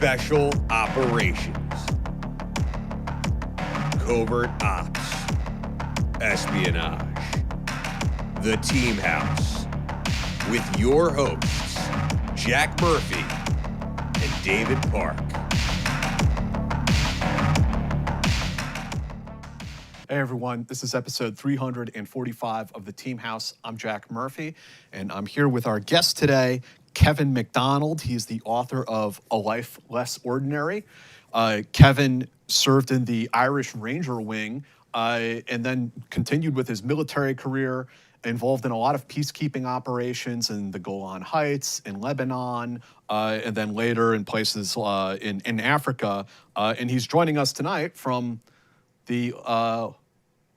Special Operations, Covert Ops, Espionage, The Team House, with your hosts, Jack Murphy and David Park. Hey everyone, this is episode 345 of The Team House. I'm Jack Murphy, and I'm here with our guest today, Kevin McDonald. He's the author of A Life Less Ordinary. Kevin served in the Irish Ranger Wing and then continued with his military career, involved in a lot of peacekeeping operations in the Golan Heights, in Lebanon, and then later in places in Africa. And he's joining us tonight from the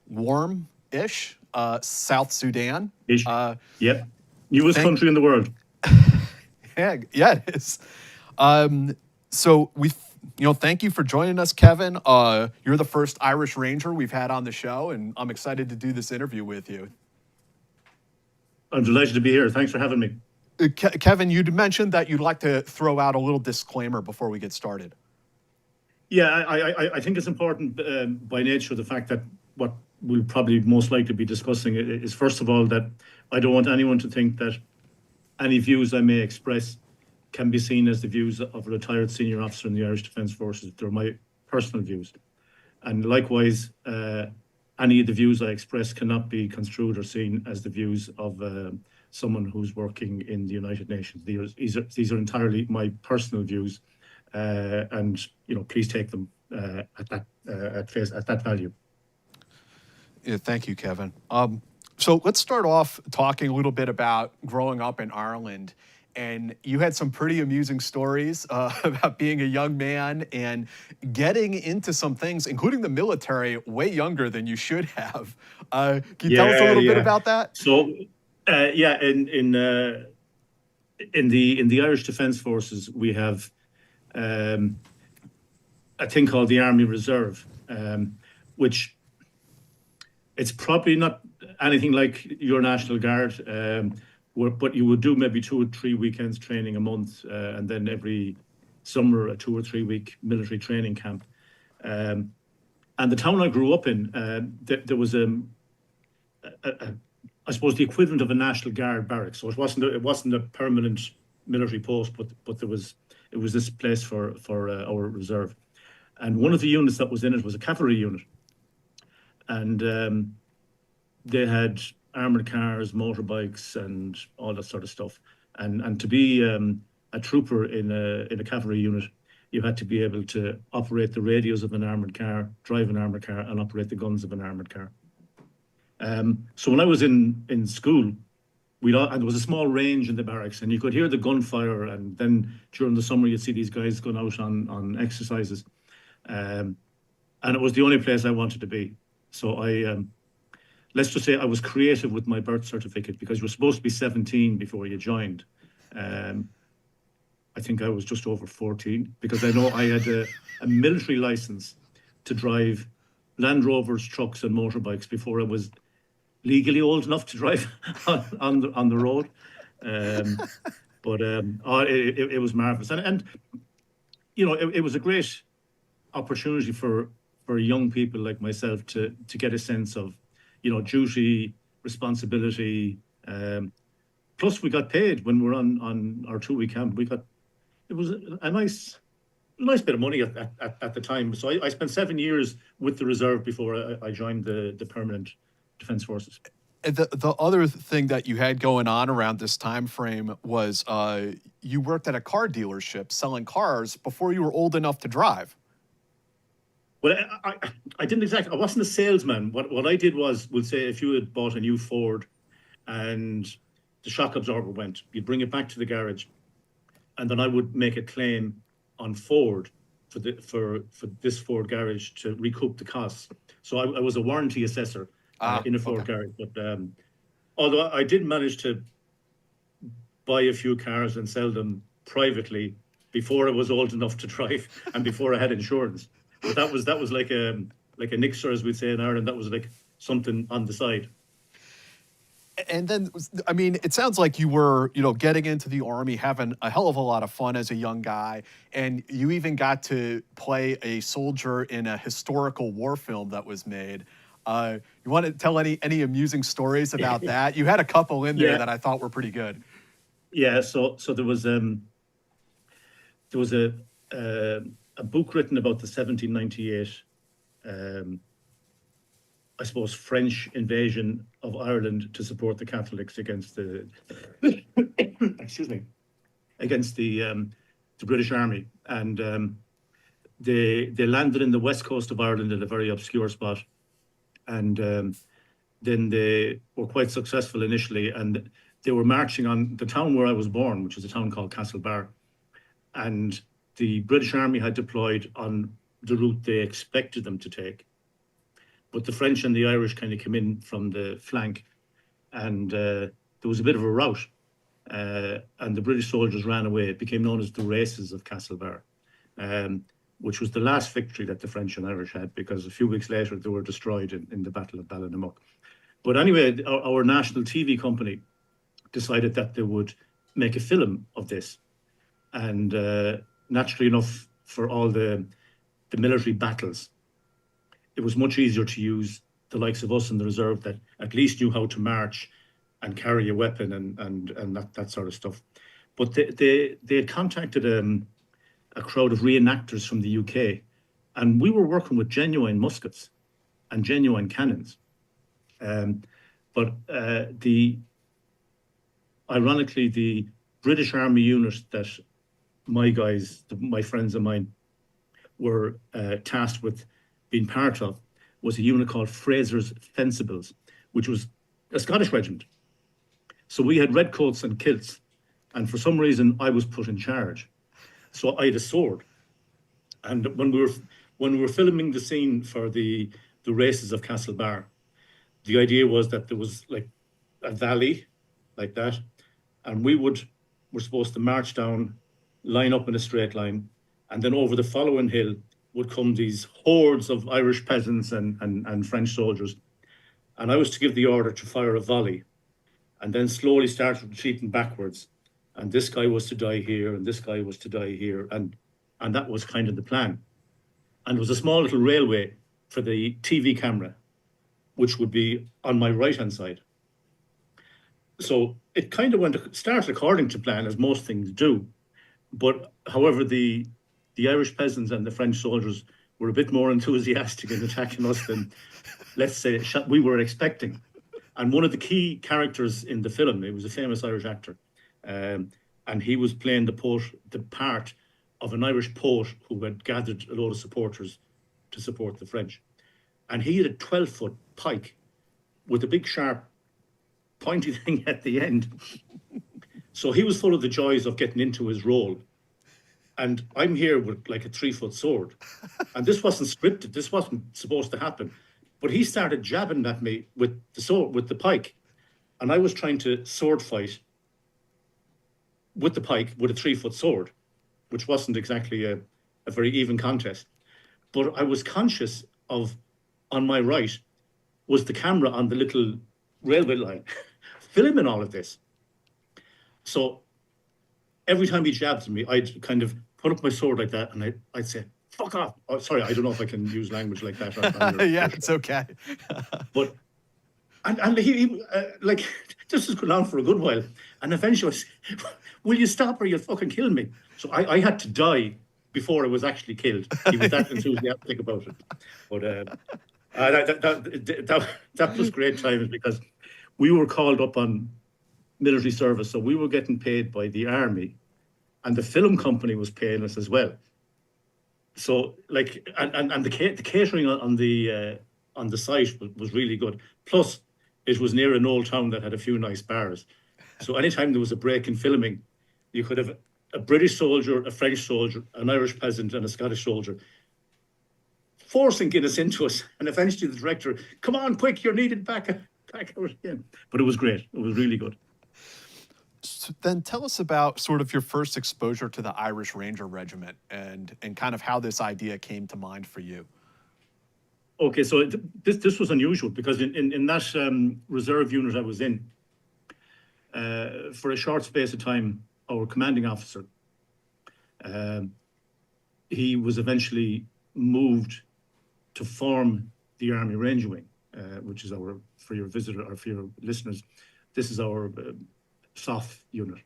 warm-ish South Sudan. Yep, newest country in the world. Yeah, it is. So thank you for joining us, Kevin. You're the first Irish Ranger we've had on the show, and I'm excited to do this interview with you. I'm delighted to be here. Thanks for having me. Kevin, you'd mentioned that you'd like to throw out a little disclaimer before we get started. Yeah, I think it's important by nature of the fact that what we'll probably most likely be discussing is, first of all, that I don't want anyone to think that any views I may express can be seen as the views of a retired senior officer in the Irish Defence Forces. They're my personal views. And likewise, any of the views I express cannot be construed or seen as the views of someone who's working in the United Nations. These are entirely my personal views. And please take them at that value. Yeah, thank you, Kevin. So let's start off talking a little bit about growing up in Ireland. And you had some pretty amusing stories about being a young man and getting into some things, including the military, way younger than you should have. Can you tell us a little bit about that? So, in the Irish Defence Forces, we have a thing called the Army Reserve, which it's probably not anything like your National Guard, but you would do maybe 2 or 3 weekends training a month, and then every summer a 2 or 3 week military training camp. And the town I grew up in, there was I suppose the equivalent of a National Guard barracks. So it wasn't a permanent military post, but it was this place for our reserve. And one of the units that was in it was a cavalry unit. And they had armoured cars, motorbikes, and all that sort of stuff. And to be a trooper in a cavalry unit, you had to be able to operate the radios of an armoured car, drive an armoured car, and operate the guns of an armoured car. So when I was in school, and there was a small range in the barracks, and you could hear the gunfire. And then during the summer, you'd see these guys going out on exercises. And it was the only place I wanted to be. So let's just say I was creative with my birth certificate, because you were supposed to be 17 before you joined. I think I was just over 14, because I know I had a military license to drive Land Rovers, trucks, and motorbikes before I was legally old enough to drive on the road. But it was marvelous. And it was a great opportunity for young people like myself to get a sense of, duty, responsibility. Plus, we got paid when we were on our 2-week camp. It was a nice bit of money at the time. So I spent 7 years with the reserve before I joined the permanent Defence Forces. The other thing that you had going on around this time frame was you worked at a car dealership selling cars before you were old enough to drive. Well, I didn't exactly. I wasn't a salesman. What I did was, we'll say, if you had bought a new Ford and the shock absorber went, you'd bring it back to the garage, and then I would make a claim on Ford for this Ford garage to recoup the costs. So I was a warranty assessor in a Ford garage. But although I did manage to buy a few cars and sell them privately before I was old enough to drive and before I had insurance. But that was like a nixer, as we'd say in Ireland. That was like something on the side. And then, I mean, it sounds like you were, getting into the Army, having a hell of a lot of fun as a young guy. And you even got to play a soldier in a historical war film that was made. You want to tell any amusing stories about that? You had a couple in there Yeah, that I thought were pretty good. yeah. So there was a book written about the 1798, um, I suppose, French invasion of Ireland to support the Catholics against the excuse me, against the British Army, and they landed in the west coast of Ireland at a very obscure spot, and then they were quite successful initially, and they were marching on the town where I was born, which is a town called Castlebar, and the British Army had deployed on the route they expected them to take, but the French and the Irish kind of came in from the flank, and there was a bit of a rout, and the British soldiers ran away. It became known as the Races of Castlebar, which was the last victory that the French and Irish had, because a few weeks later they were destroyed in the Battle of Ballinamuck. But anyway, our national TV company decided that they would make a film of this, and naturally enough, for all the military battles, it was much easier to use the likes of us in the reserve that at least knew how to march and carry a weapon and that sort of stuff. But they had contacted a crowd of reenactors from the UK, and we were working with genuine muskets and genuine cannons. But ironically, the British Army unit that my guys, my friends of mine, were tasked with being part of was a unit called Fraser's Fencibles, which was a Scottish regiment. So we had red coats and kilts, and for some reason I was put in charge. So I had a sword, and when we were filming the scene for the Races of Castlebar, the idea was that there was like a valley like that, and we're supposed to march down, line up in a straight line, and then over the following hill would come these hordes of Irish peasants and French soldiers. And I was to give the order to fire a volley, and then slowly start retreating backwards. And this guy was to die here, and this guy was to die here. And that was kind of the plan. And there was a small little railway for the TV camera, which would be on my right-hand side. So it kind of started according to plan, as most things do. But however, the Irish peasants and the French soldiers were a bit more enthusiastic in attacking us than, let's say, we were expecting. And one of the key characters in the film, he was a famous Irish actor, and he was playing the part of an Irish poet who had gathered a load of supporters to support the French. And he had a 12-foot pike with a big sharp pointy thing at the end. So he was full of the joys of getting into his role. And I'm here with like a 3-foot sword. And this wasn't scripted. This wasn't supposed to happen. But he started jabbing at me with the sword, with the pike. And I was trying to sword fight with the pike with a 3-foot sword, which wasn't exactly a very even contest. But I was conscious of, on my right, was the camera on the little railway line, filming all of this. So every time he jabbed me, I'd kind of put up my sword like that, and I'd say, "Fuck off!" Oh, sorry, I don't know if I can use language like that. Yeah, it's okay. But and he like this was going on for a good while, and eventually, I said, "Will you stop, or you'll fucking kill me?" So I had to die before I was actually killed. He was that enthusiastic about it. But that was great times, because we were called up on military service, so we were getting paid by the army, and the film company was paying us as well. So like, and the catering on the site was really good. Plus, it was near an old town that had a few nice bars. So anytime there was a break in filming, you could have a British soldier, a French soldier, an Irish peasant, and a Scottish soldier forcing Guinness into us. And eventually the director, "Come on, quick, you're needed back out again." But it was great. It was really good. So then tell us about sort of your first exposure to the Irish Ranger Regiment and kind of how this idea came to mind for you. Okay, so this was unusual, because in that reserve unit I was in, for a short space of time, our commanding officer, he was eventually moved to form the Army Ranger Wing, which is our, for your visitor or for your listeners, this is our SOF unit.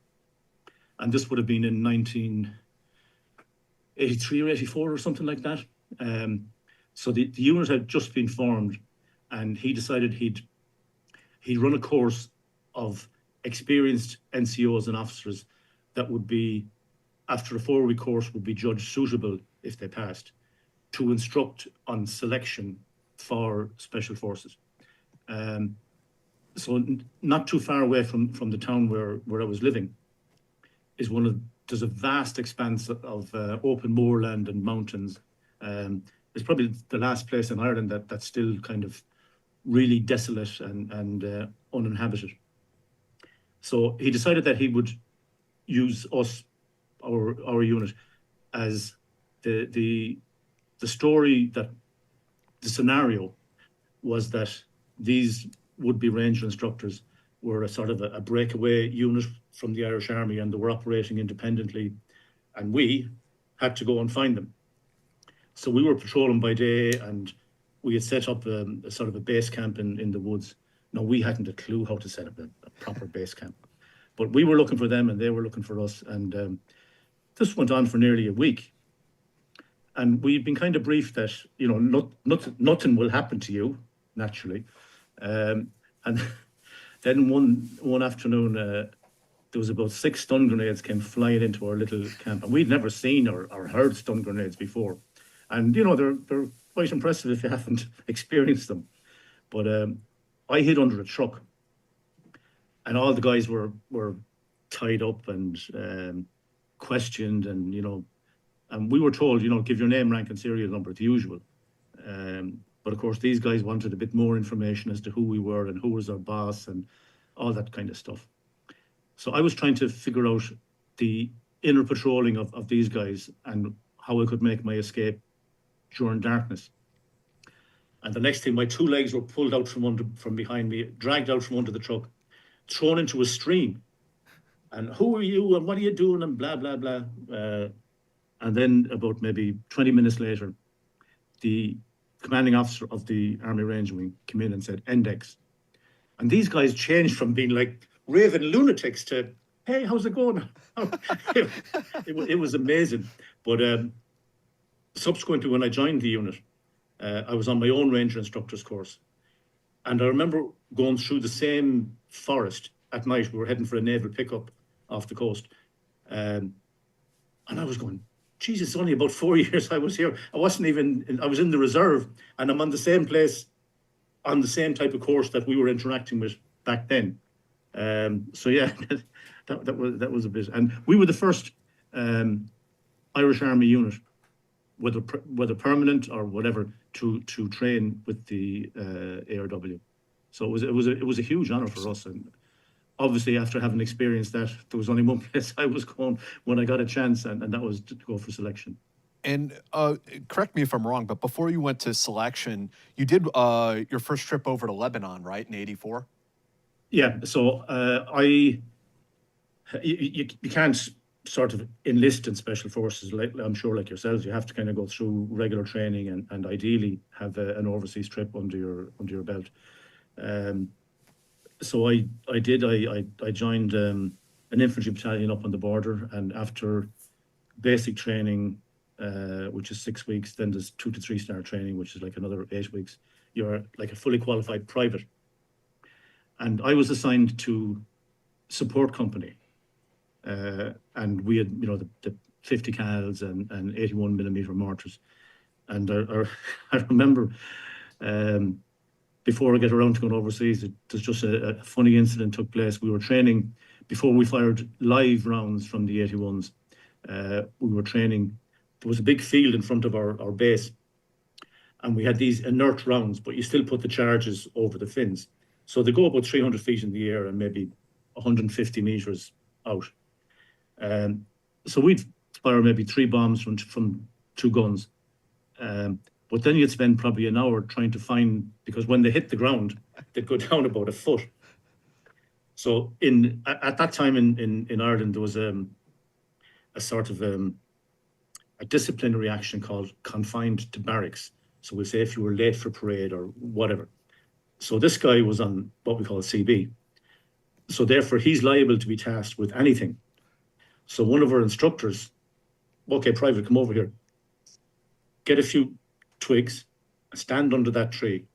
And this would have been in 1983 or 84 or something like that. So the unit had just been formed, and he decided he'd run a course of experienced NCOs and officers that would be, after a 4-week course, would be judged suitable if they passed, to instruct on selection for special forces. So not too far away from the town where I was living is there's a vast expanse of open moorland and mountains. It's probably the last place in Ireland that's still kind of really desolate and uninhabited. So he decided that he would use us, our unit, as the story, that the scenario was that these would-be ranger instructors were a sort of a breakaway unit from the Irish Army, and they were operating independently, and we had to go and find them. So we were patrolling by day, and we had set up a sort of a base camp in the woods. No, we hadn't a clue how to set up a proper base camp, but we were looking for them and they were looking for us. And this went on for nearly a week. And we'd been kind of briefed that, nothing will happen to you, naturally. And then one afternoon, there was about 6 stun grenades came flying into our little camp, and we'd never seen or heard stun grenades before. And they're quite impressive if you haven't experienced them. But I hid under a truck, and all the guys were tied up and questioned, and and we were told, give your name, rank, and serial number, the usual. But of course, these guys wanted a bit more information as to who we were and who was our boss and all that kind of stuff. So I was trying to figure out the inner patrolling of these guys and how I could make my escape during darkness. And the next thing, my 2 legs were pulled out from behind me, dragged out from under the truck, thrown into a stream. And who are you and what are you doing and blah, blah, blah. And then about maybe 20 minutes later, the commanding officer of the Army Ranger Wing came in and said, "Index." And these guys changed from being like raving lunatics to, "Hey, how's it going?" It was amazing. But subsequently, when I joined the unit, I was on my own Ranger instructor's course. And I remember going through the same forest at night. We were heading for a naval pickup off the coast. And I was going, Jesus, it's only about 4 years I was here. I was in the reserve, and I'm on the same place, on the same type of course that we were interacting with back then. So yeah, that was a bit. And we were the first Irish Army unit, whether permanent or whatever, to train with the ARW. So it was a huge honour for us. And obviously, after having experienced that, there was only one place I was going when I got a chance, and that was to go for selection. And correct me if I'm wrong, but before you went to selection, you did your first trip over to Lebanon, right, in '84? Yeah, so you can't sort of enlist in special forces, like I'm sure like yourselves. You have to kind of go through regular training and ideally have an overseas trip under your belt. So I joined an infantry battalion up on the border, and after basic training, which is 6 weeks, then there's 2 to 3 star training, which is like another 8 weeks. You're like a fully qualified private. And I was assigned to support company, and we had the 50 cals and 81mm mortars. And I remember. Before I get around to going overseas, there's just a funny incident took place. We were training before we fired live rounds from the 81s. We were training. There was a big field in front of our base, and we had these inert rounds, but you still put the charges over the fins. So they go about 300 feet in the air and maybe 150 meters out. So we'd fire maybe 3 bombs from 2 guns. But then you'd spend probably an hour trying to find, because when they hit the ground, they'd go down about a foot. So at that time in Ireland, there was a sort of a disciplinary action called confined to barracks. So we say if you were late for parade or whatever. So this guy was on what we call a CB. So therefore, he's liable to be tasked with anything. So one of our instructors, okay, Private, come over here. Get a few twigs, stand under that tree,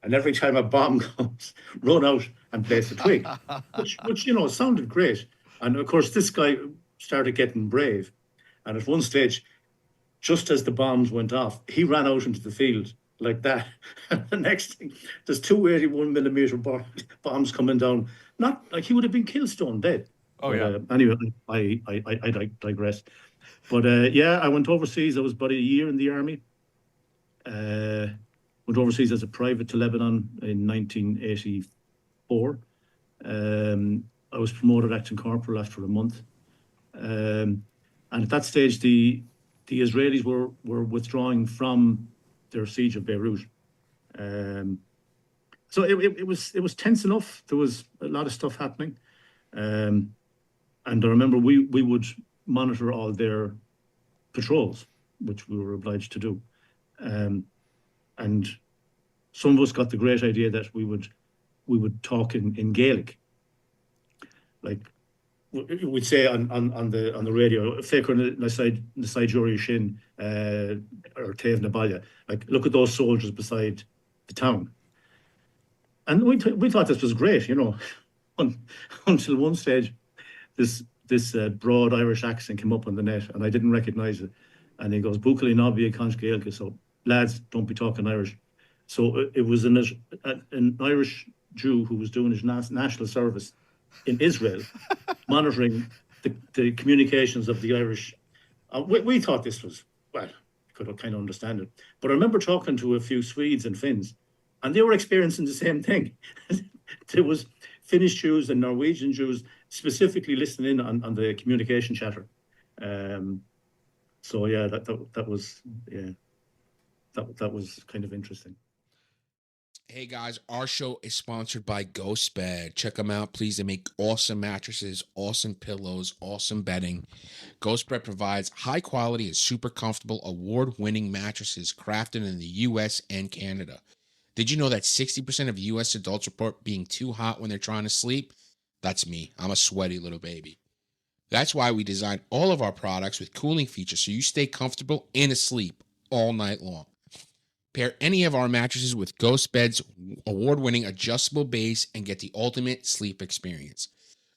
and every time a bomb comes, run out and place a twig, which sounded great. And of course, this guy started getting brave. And at one stage, just as the bombs went off, he ran out into the field like that. And the next thing, there's two 81mm bombs coming down. Not like he would have been killed stone dead. Oh, yeah. Anyway, I digress. But yeah, I went overseas. I was about a year in the army. Went overseas as a private to Lebanon in 1984. I was promoted acting corporal after a month. And at that stage, the Israelis were withdrawing from their siege of Beirut. So it was tense enough. There was a lot of stuff happening. And I remember we would monitor all their patrols, which we were obliged to do. And some of us got the great idea that we would talk in Gaelic. Like we'd say on the radio, Fécr na side Jori Shin or Tav Nabalia, like look at those soldiers beside the town. And we thought this was great, until one stage this broad Irish accent came up on the net and I didn't recognize it. And he goes, Bukali Nabi Conch Gaelic, so lads, don't be talking Irish. So it was an Irish Jew who was doing his national service in Israel, monitoring the communications of the Irish. We thought this was, well, could kind of understand it. But I remember talking to a few Swedes and Finns, and they were experiencing the same thing. There was Finnish Jews and Norwegian Jews specifically listening in on the communication chatter. So yeah, that was kind of interesting. Hey guys, our show is sponsored by GhostBed. Check them out, please. They make awesome mattresses, awesome pillows, awesome bedding. GhostBed provides high quality and super comfortable award-winning mattresses crafted in the US and Canada. Did you know that 60% of US adults report being too hot when they're trying to sleep? That's me. I'm a sweaty little baby. That's why we designed all of our products with cooling features so you stay comfortable and asleep all night long. Pair any of our mattresses with GhostBed's award-winning adjustable base and get the ultimate sleep experience.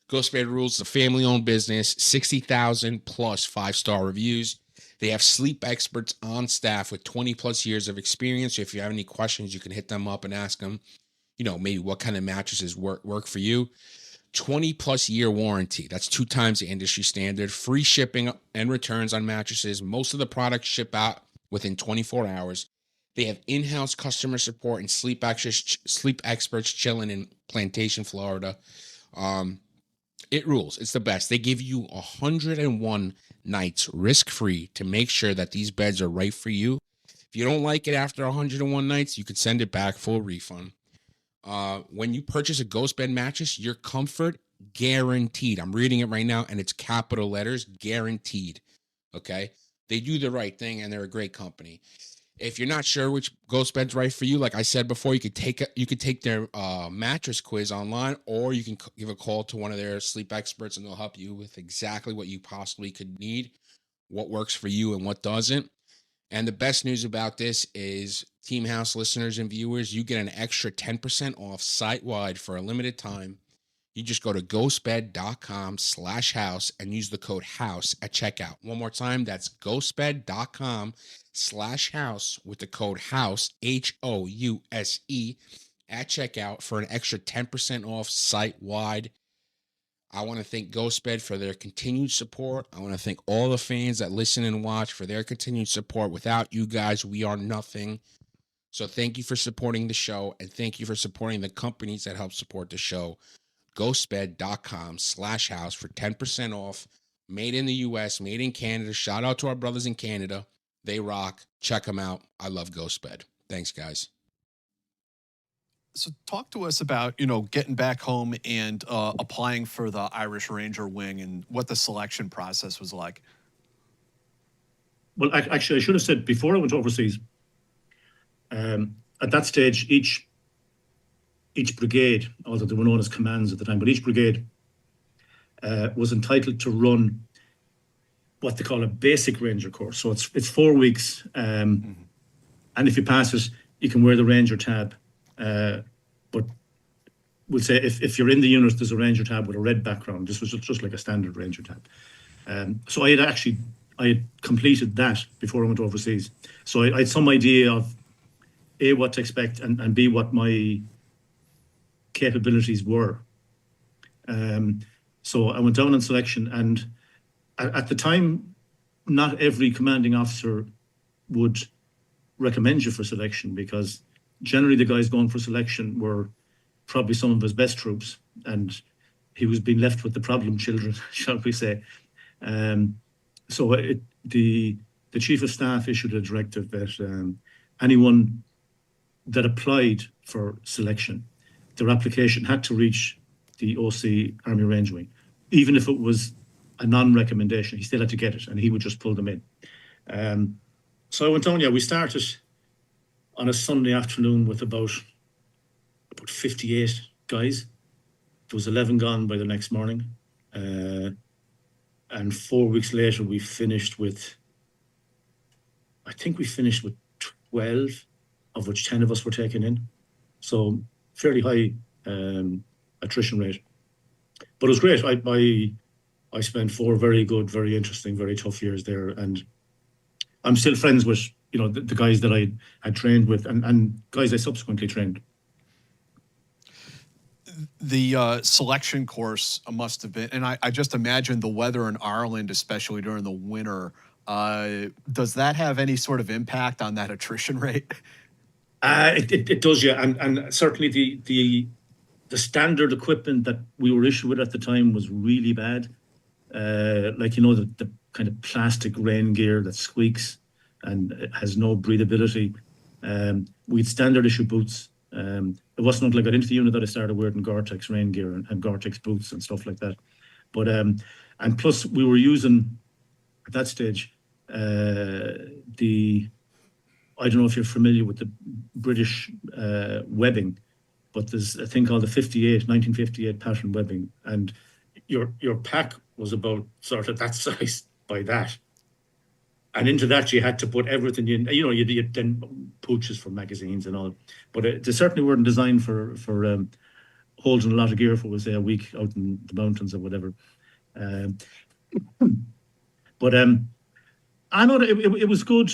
GhostBed rules the family-owned business, 60,000 plus 5-star reviews. They have sleep experts on staff with 20 plus years of experience. So if you have any questions, you can hit them up and ask them, maybe what kind of mattresses work for you. 20 plus year warranty. That's 2 times the industry standard. Free shipping and returns on mattresses. Most of the products ship out within 24 hours. They have in-house customer support and sleep experts chilling in Plantation, Florida. It rules. It's the best. They give you 101 nights risk-free to make sure that these beds are right for you. If you don't like it after 101 nights, you can send it back, full refund. When you purchase a GhostBed mattress, your comfort guaranteed. I'm reading it right now, and it's capital letters, guaranteed. Okay? They do the right thing, and they're a great company. If you're not sure which GhostBed's right for you, like I said before, you could take their mattress quiz online, or you can give a call to one of their sleep experts, and they'll help you with exactly what you possibly could need, what works for you and what doesn't. And the best news about this is, Team House listeners and viewers, you get an extra 10% off site-wide for a limited time. You just go to ghostbed.com/house and use the code HOUSE at checkout. One more time, that's ghostbed.com/house with the code HOUSE, HOUSE, at checkout for an extra 10% off site-wide. I want to thank GhostBed for their continued support. I want to thank all the fans that listen and watch for their continued support. Without you guys, we are nothing. So thank you for supporting the show, and thank you for supporting the companies that help support the show. ghostbed.com/house for 10% off. Made in the US, made in Canada. Shout out to our brothers in Canada. They rock. Check them out. I love GhostBed. Thanks, guys. So talk to us about, getting back home and applying for the Irish Ranger Wing and what the selection process was like. Well, actually, I should have said before I went overseas. At that stage, each brigade, although they were known as commands at the time, but each brigade was entitled to run what they call a basic ranger course. So it's 4 weeks, and if you pass it, you can wear the ranger tab. But we'll say if you're in the unit, there's a ranger tab with a red background. This was just like a standard ranger tab. So I had completed that before I went overseas. So I had some idea of A, what to expect, and B, what my capabilities were. So I went down on selection, and at the time, not every commanding officer would recommend you for selection, because generally the guys going for selection were probably some of his best troops, and he was being left with the problem children, shall we say. So the chief of staff issued a directive that anyone that applied for selection, their application had to reach the OC Army Range Wing, even if it was a non-recommendation. He still had to get it, and he would just pull them in. So I went down. Yeah, we started on a Sunday afternoon with about 58 guys. There was 11 gone by the next morning, and 4 weeks later we finished with, I think we finished with 12, of which 10 of us were taken in. So fairly high attrition rate, but it was great. I spent 4 very good, very interesting, very tough years there, and I'm still friends with the guys that I had trained with, and guys I subsequently trained. The selection course must have been, and I just imagine the weather in Ireland, especially during the winter. Does that have any sort of impact on that attrition rate? It does, yeah, and certainly the standard equipment that we were issued with at the time was really bad. Like the kind of plastic rain gear that squeaks and it has no breathability. We had standard issue boots. It wasn't until I got into the unit that I started wearing Gore-Tex rain gear and Gore-Tex boots and stuff like that. But and plus we were using at that stage I don't know if you're familiar with the British webbing, but there's a thing called the 1958 pattern webbing, and your pack was about sort of that size by that. And into that you had to put everything you then pouches for magazines and all, but they certainly weren't designed for holding a lot of gear if it was a week out in the mountains or whatever. But I know that it was good.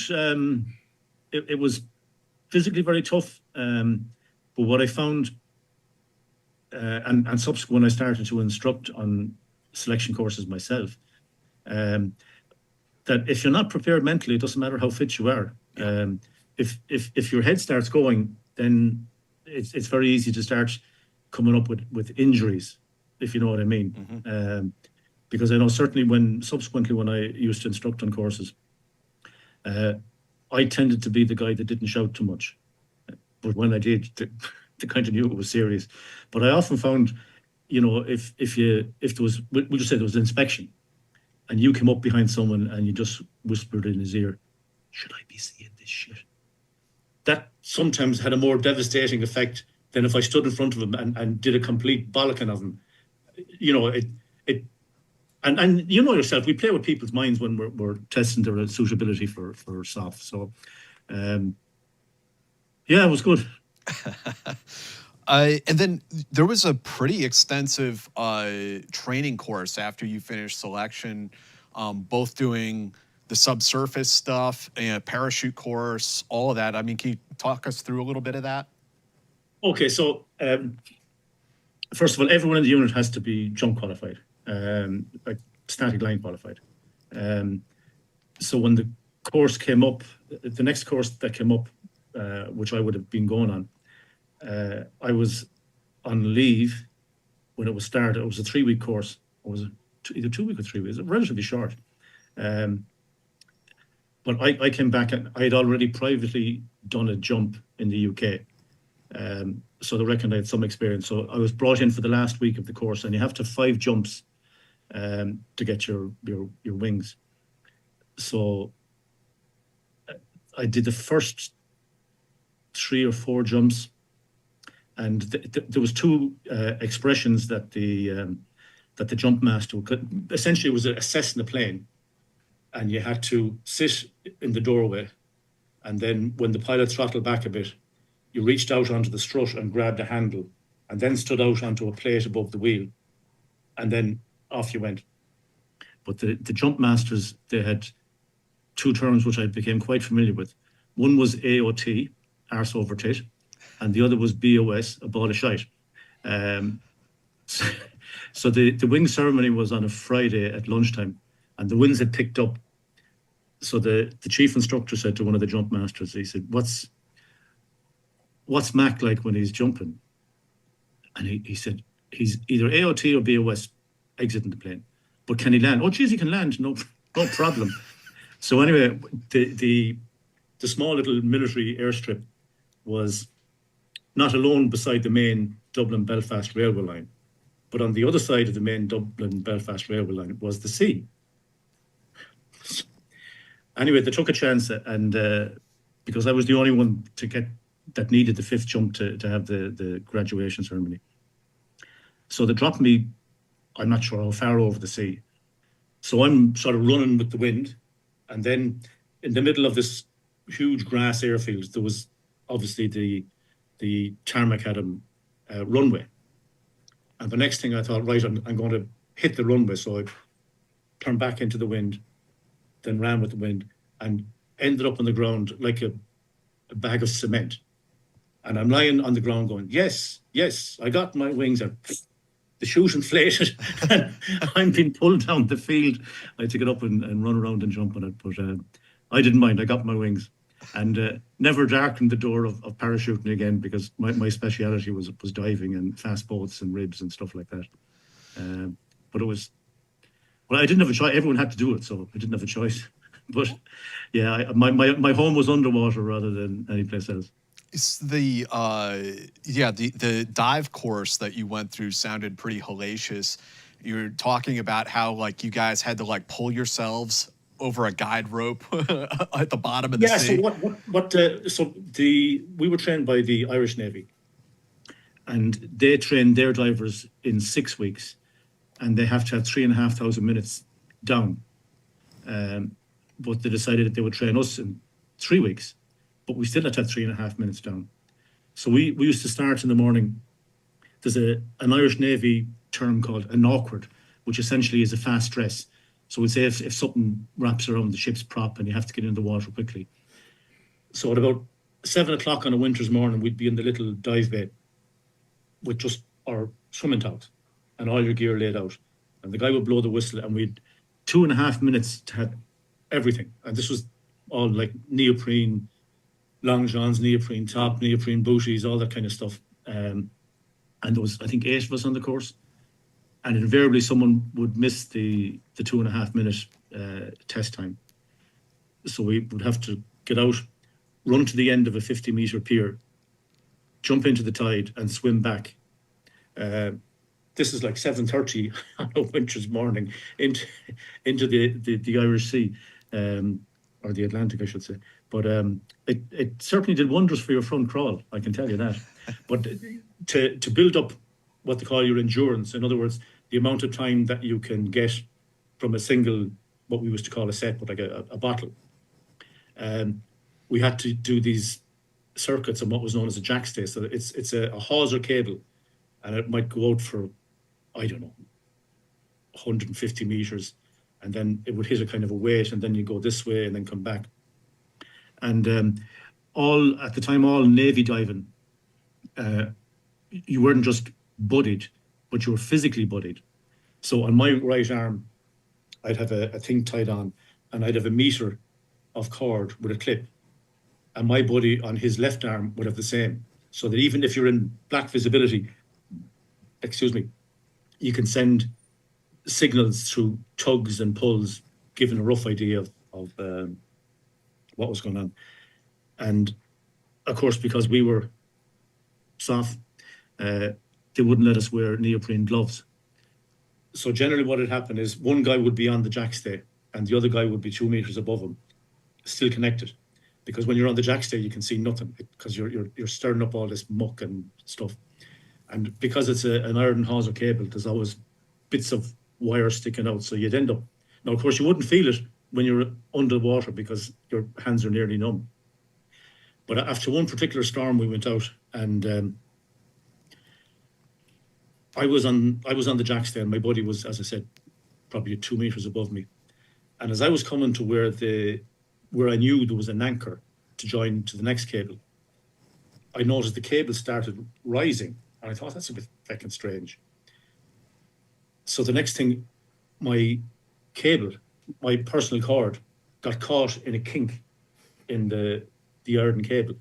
It was physically very tough, but what I found, and subsequent, I started to instruct on selection courses myself. That if you're not prepared mentally, it doesn't matter how fit you are. If your head starts going, then it's very easy to start coming up with injuries, if you know what I mean. Mm-hmm. Because I know certainly subsequently when I used to instruct on courses, I tended to be the guy that didn't shout too much, but when I did, they kind of knew it was serious. But I often found, if there was, we'll just say there was an inspection, and you came up behind someone and you just whispered in his ear, "Should I be seeing this shit?" That sometimes had a more devastating effect than if I stood in front of him and did a complete bollocking of him. And you know yourself, we play with people's minds when we're testing their suitability for SOF. So, yeah, it was good. And then there was a pretty extensive training course after you finished selection, both doing the subsurface stuff and parachute course, all of that. I mean, can you talk us through a little bit of that? Okay, so first of all, everyone in the unit has to be jump qualified, like static line qualified. So when the course came up, the next course that came up, which I would have been going on, I was on leave when it was started. It was a 3-week course. Or was it either 2 weeks or 3 weeks? Relatively short. But I came back and I had already privately done a jump in the UK. So they reckoned I had some experience. So I was brought in for the last week of the course, and you have to have 5 jumps to get your wings. So I did the first 3 or 4 jumps, and there was 2 expressions that the jump master could, essentially, was assessing the plane, and you had to sit in the doorway, and then when the pilot throttled back a bit, you reached out onto the strut and grabbed a handle, and then stood out onto a plate above the wheel, and then off you went. But the jump masters, they had 2 terms which I became quite familiar with. One was AOT, arse over tit, and the other was BOS, a ball of shite. So the wing ceremony was on a Friday at lunchtime, and the winds had picked up. So the chief instructor said to one of the jump masters, he said, what's Mack like when he's jumping? And he said, he's either AOT or BOS exiting the plane. But can he land? Oh, geez, he can land, no problem. So anyway, the small little military airstrip was not alone beside the main Dublin-Belfast railway line, but on the other side of the main Dublin-Belfast railway line was the sea. Anyway, they took a chance, and because I was the only one that needed the 5th jump to have the graduation ceremony. So they dropped me, I'm not sure how far over the sea. So I'm sort of running with the wind, and then in the middle of this huge grass airfield, there was obviously the tarmac runway. And the next thing I thought, right, I'm going to hit the runway. So I turned back into the wind, then ran with the wind, and ended up on the ground like a bag of cement. And I'm lying on the ground going, yes, I got my wings. The chute inflated, and I'm being pulled down the field. I had to get up and run around and jump on it, but I didn't mind. I got my wings, and never darkened the door of parachuting again, because my speciality was diving and fast boats and ribs and stuff like that. But it was, well, I didn't have a choice. Everyone had to do it, so I didn't have a choice. But yeah, my home was underwater rather than any place else. It's the dive course that you went through sounded pretty hellacious. You're talking about how like you guys had to like pull yourselves over a guide rope at the bottom of the sea. So we were trained by the Irish Navy, and they train their divers in 6 weeks, and they have to have 3,500 minutes down. But they decided that they would train us in 3 weeks, but we still had to have 3.5 minutes down. So we used to start in the morning. There's an Irish Navy term called an awkward, which essentially is a fast dress. So we'd say if something wraps around the ship's prop and you have to get in the water quickly. So at about 7 o'clock on a winter's morning, we'd be in the little dive bay with just our swimming towels and all your gear laid out. And the guy would blow the whistle, and we'd 2.5 minutes to have everything. And this was all like neoprene, long johns, neoprene top, neoprene booties, all that kind of stuff. And there was, I think, 8 of us on the course. And invariably someone would miss the 2.5 minute test time. So we would have to get out, run to the end of a 50-meter pier, jump into the tide and swim back. This is like 7:30 on a winter's morning into the Irish Sea, or the Atlantic, I should say. But it certainly did wonders for your front crawl, I can tell you that. But to build up what they call your endurance, in other words, the amount of time that you can get from a single, what we used to call a set, but like a bottle. We had to do these circuits on what was known as a jackstay. So it's a hawser cable, and it might go out for, I don't know, 150 meters, and then it would hit a kind of a weight, and then you go this way and then come back. And all at the time, all Navy diving, you weren't just buddied, but you were physically buddied. So on my right arm, I'd have a thing tied on, and I'd have a meter of cord with a clip. And my buddy on his left arm would have the same. So that even if you're in black visibility, you can send signals through tugs and pulls, giving a rough idea of what was going on. And of course, because we were soft, they wouldn't let us wear neoprene gloves. So generally what had happened is one guy would be on the jackstay and the other guy would be 2 meters above him, still connected. Because when you're on the jackstay, you can see nothing because you're stirring up all this muck and stuff. And because it's an iron hawser cable, there's always bits of wire sticking out. So you'd end up, now of course you wouldn't feel it when you're underwater because your hands are nearly numb. But after one particular storm, we went out and I was on the jackstay and my buddy was, as I said, probably 2 meters above me. And as I was coming to where I knew there was an anchor to join to the next cable, I noticed the cable started rising. And I thought, that's a bit fucking strange. So the next thing, my cable, my personal cord, got caught in a kink in the iron cable.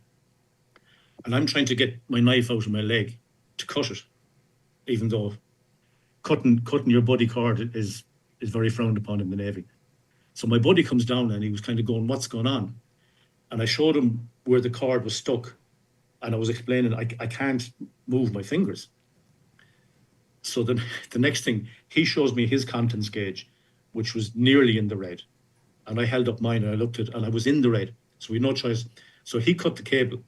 And I'm trying to get my knife out of my leg to cut it, even though cutting your buddy cord is very frowned upon in the Navy. So my buddy comes down and he was kind of going, what's going on? And I showed him where the cord was stuck. And I was explaining, I can't move my fingers. So then the next thing, he shows me his contents gauge, which was nearly in the red. And I held up mine and I looked at it and I was in the red. So we had no choice. So he cut the cable,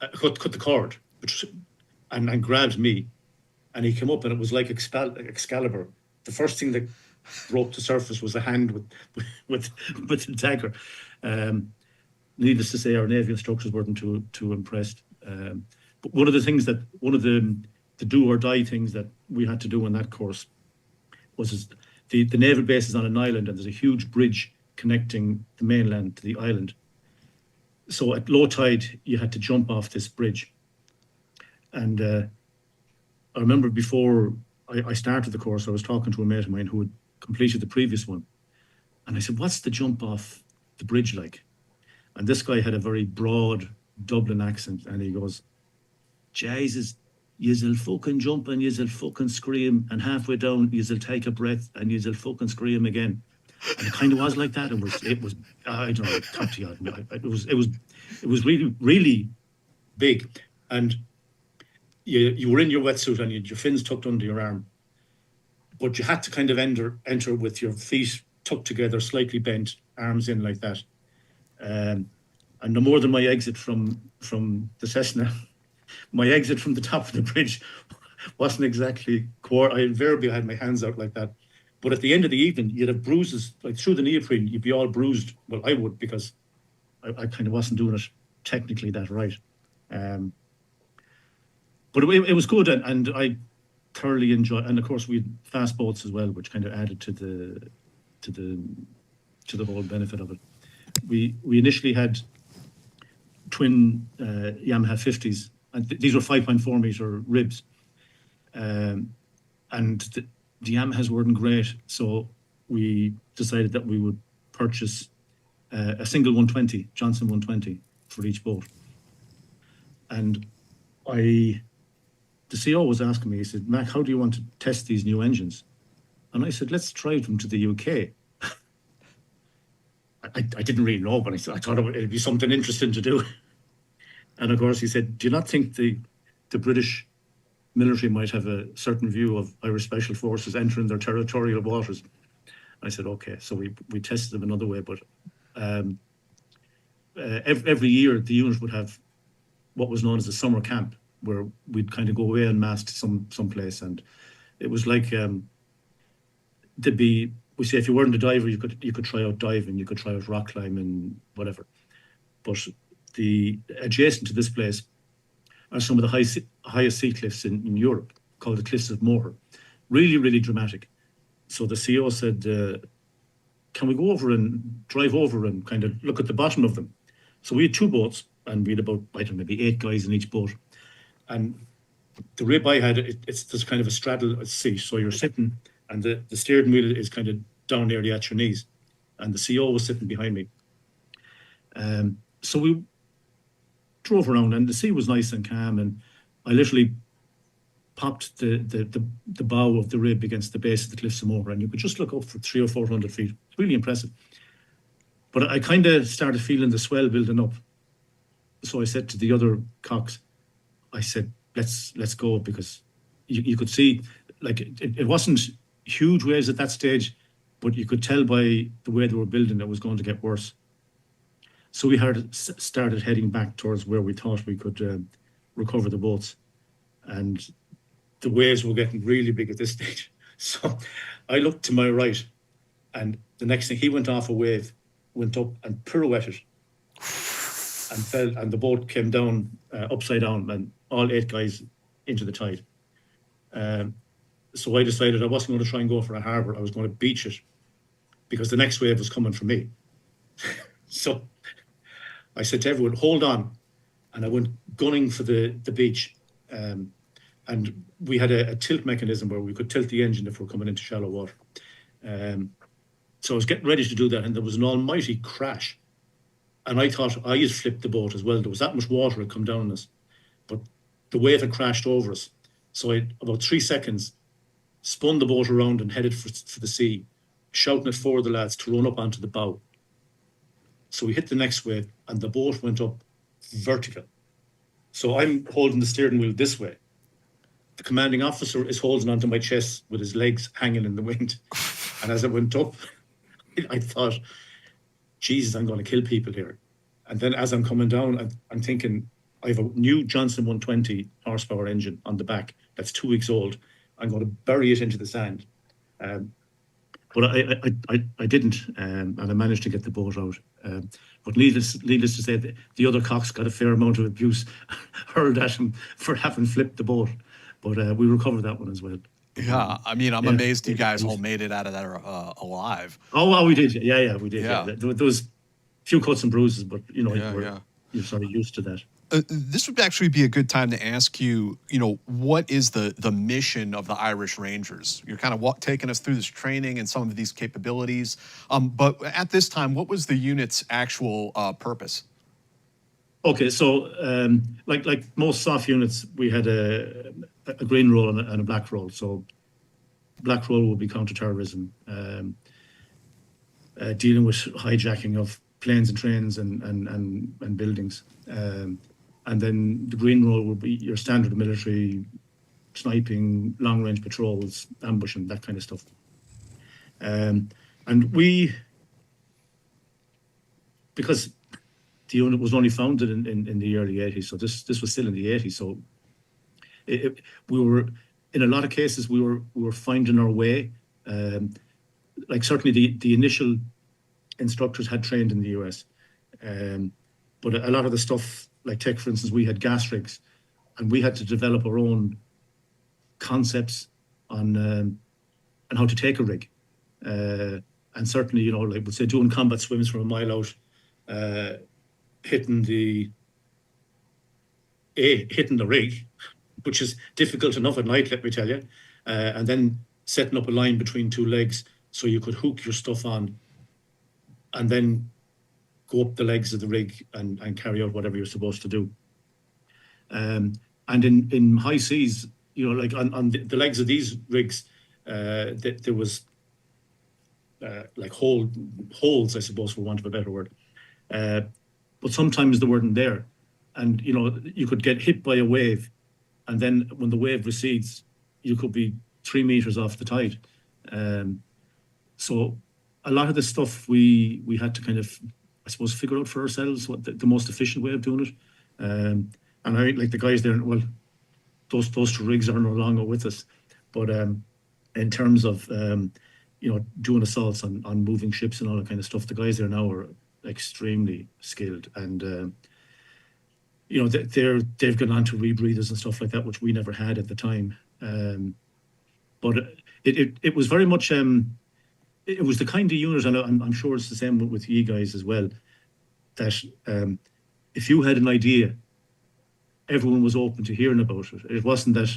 cut the cord, and grabbed me. And he came up and it was like Excalibur. The first thing that broke the surface was a hand with a dagger. Needless to say, our Navy instructors weren't too impressed. But one of the do or die things that we had to do in that course was the naval base is on an island and there's a huge bridge connecting the mainland to the island. So at low tide, you had to jump off this bridge. And I remember before I started the course, I was talking to a mate of mine who had completed the previous one. And I said, what's the jump off the bridge like? And this guy had a very broad Dublin accent. And he goes, Jesus, you'll fucking jump and you'll fucking scream. And halfway down, you'll take a breath and you'll fucking scream again. And it kind of was like that. It was I don't know, top to you. It was really, really big. And you were in your wetsuit and you had your fins tucked under your arm. But you had to kind of enter with your feet tucked together, slightly bent, arms in like that. And no more than my exit from the Cessna, my exit from the top of the bridge wasn't exactly I invariably had my hands out like that. But at the end of the evening, you'd have bruises, like through the neoprene, you'd be all bruised. Well, I would, because I kind of wasn't doing it technically that right. But it was good, and I thoroughly enjoyed. And of course, we had fast boats as well, which kind of added to the whole benefit of it. We initially had twin Yamaha 50s, and these were 5.4 meter ribs, and the Yamahas weren't great, so we decided that we would purchase a single 120, Johnson 120, for each boat. And the CO was asking me, he said, Mack, how do you want to test these new engines? And I said, let's drive them to the UK. I didn't really know, but I thought it'd be something interesting to do. And of course, he said, do you not think the British military might have a certain view of Irish Special Forces entering their territorial waters? I said, okay. So we tested them another way, but every year the unit would have what was known as a summer camp, where we'd kind of go away en masse to some place, and it was like we say if you weren't a diver, you could try out diving, you could try out rock climbing, whatever. But the adjacent to this place are some of the highest sea cliffs in Europe, called the Cliffs of Moher. Really, really dramatic. So the CO said, can we go over and drive over and kind of look at the bottom of them? So we had two boats, and we had about, I don't know, maybe 8 guys in each boat. And the rib I had, it's just kind of a straddle seat. So you're sitting, and the steering wheel is kind of down nearly at your knees. And the CO was sitting behind me. So we drove around, and the sea was nice and calm. And I literally popped the bow of the rib against the base of the Cliffs of Moher, and you could just look up for 300 or 400 feet. It's really impressive. But I kind of started feeling the swell building up. So I said to the other cocks, I said, let's go, because you could see, like, it wasn't huge waves at that stage, but you could tell by the way they were building it was going to get worse. So we started heading back towards where we thought we could recover the boats. And the waves were getting really big at this stage. So I looked to my right, and the next thing, he went off a wave, went up and pirouetted and fell, and the boat came down upside down, and all 8 guys into the tide. So I decided I wasn't going to try and go for a harbour. I was going to beach it, because the next wave was coming for me. So I said to everyone, hold on. And I went gunning for the beach. And we had a tilt mechanism where we could tilt the engine if we're coming into shallow water. So I was getting ready to do that, and there was an almighty crash. And I thought I had flipped the boat as well. There was that much water had come down on us, but the wave had crashed over us. So I, about 3 seconds, spun the boat around and headed for the sea, shouting at 4 of the lads to run up onto the bow. So we hit the next wave, and the boat went up vertical. So I'm holding the steering wheel this way. The commanding officer is holding onto my chest with his legs hanging in the wind. And as it went up, I thought, Jesus, I'm going to kill people here. And then as I'm coming down, I'm thinking, I have a new Johnson 120 horsepower engine on the back that's 2 weeks old. I'm going to bury it into the sand. But I didn't, and I managed to get the boat out. But needless to say, the other cocks got a fair amount of abuse hurled at him for having flipped the boat. But we recovered that one as well. Yeah, I mean, I'm amazed you guys all made it out of there alive. Oh, well, we did. Yeah, we did. Yeah. Yeah. There was a few cuts and bruises, but, you're sort of used to that. This would actually be a good time to ask you, what is the mission of the Irish Rangers? You're kind of taking us through this training and some of these capabilities. But at this time, what was the unit's actual purpose? Okay, so like most SOF units, we had a green role and a black role. So black role would be counter-terrorism, dealing with hijacking of planes and trains and buildings. And then the green role would be your standard military, sniping, long-range patrols, ambushing, that kind of stuff. And we, because the unit was only founded in the early 80s, so this was still in the 80s. So we were, in a lot of cases, we were finding our way. Like certainly the initial instructors had trained in the US, but a lot of the stuff, like tech, for instance, we had gas rigs, and we had to develop our own concepts on how to take a rig. And certainly, like we'd say, doing combat swims from a mile out, hitting the rig, which is difficult enough at night, let me tell you, and then setting up a line between 2 legs so you could hook your stuff on, and then go up the legs of the rig and carry out whatever you're supposed to do. And in high seas, like on the legs of these rigs, there was like holes, I suppose, for want of a better word. But sometimes they weren't there. And, you could get hit by a wave, and then when the wave recedes, you could be 3 meters off the tide. So a lot of the stuff we had to kind of, I suppose, figure out for ourselves what the most efficient way of doing it. And I like the guys there, well, those 2 rigs are no longer with us. But in terms of, doing assaults on moving ships and all that kind of stuff, the guys there now are extremely skilled. And, they've gone on to rebreathers and stuff like that, which we never had at the time. But it was very much, it was the kind of unit, and I'm sure it's the same with you guys as well, that if you had an idea, everyone was open to hearing about it. It wasn't that,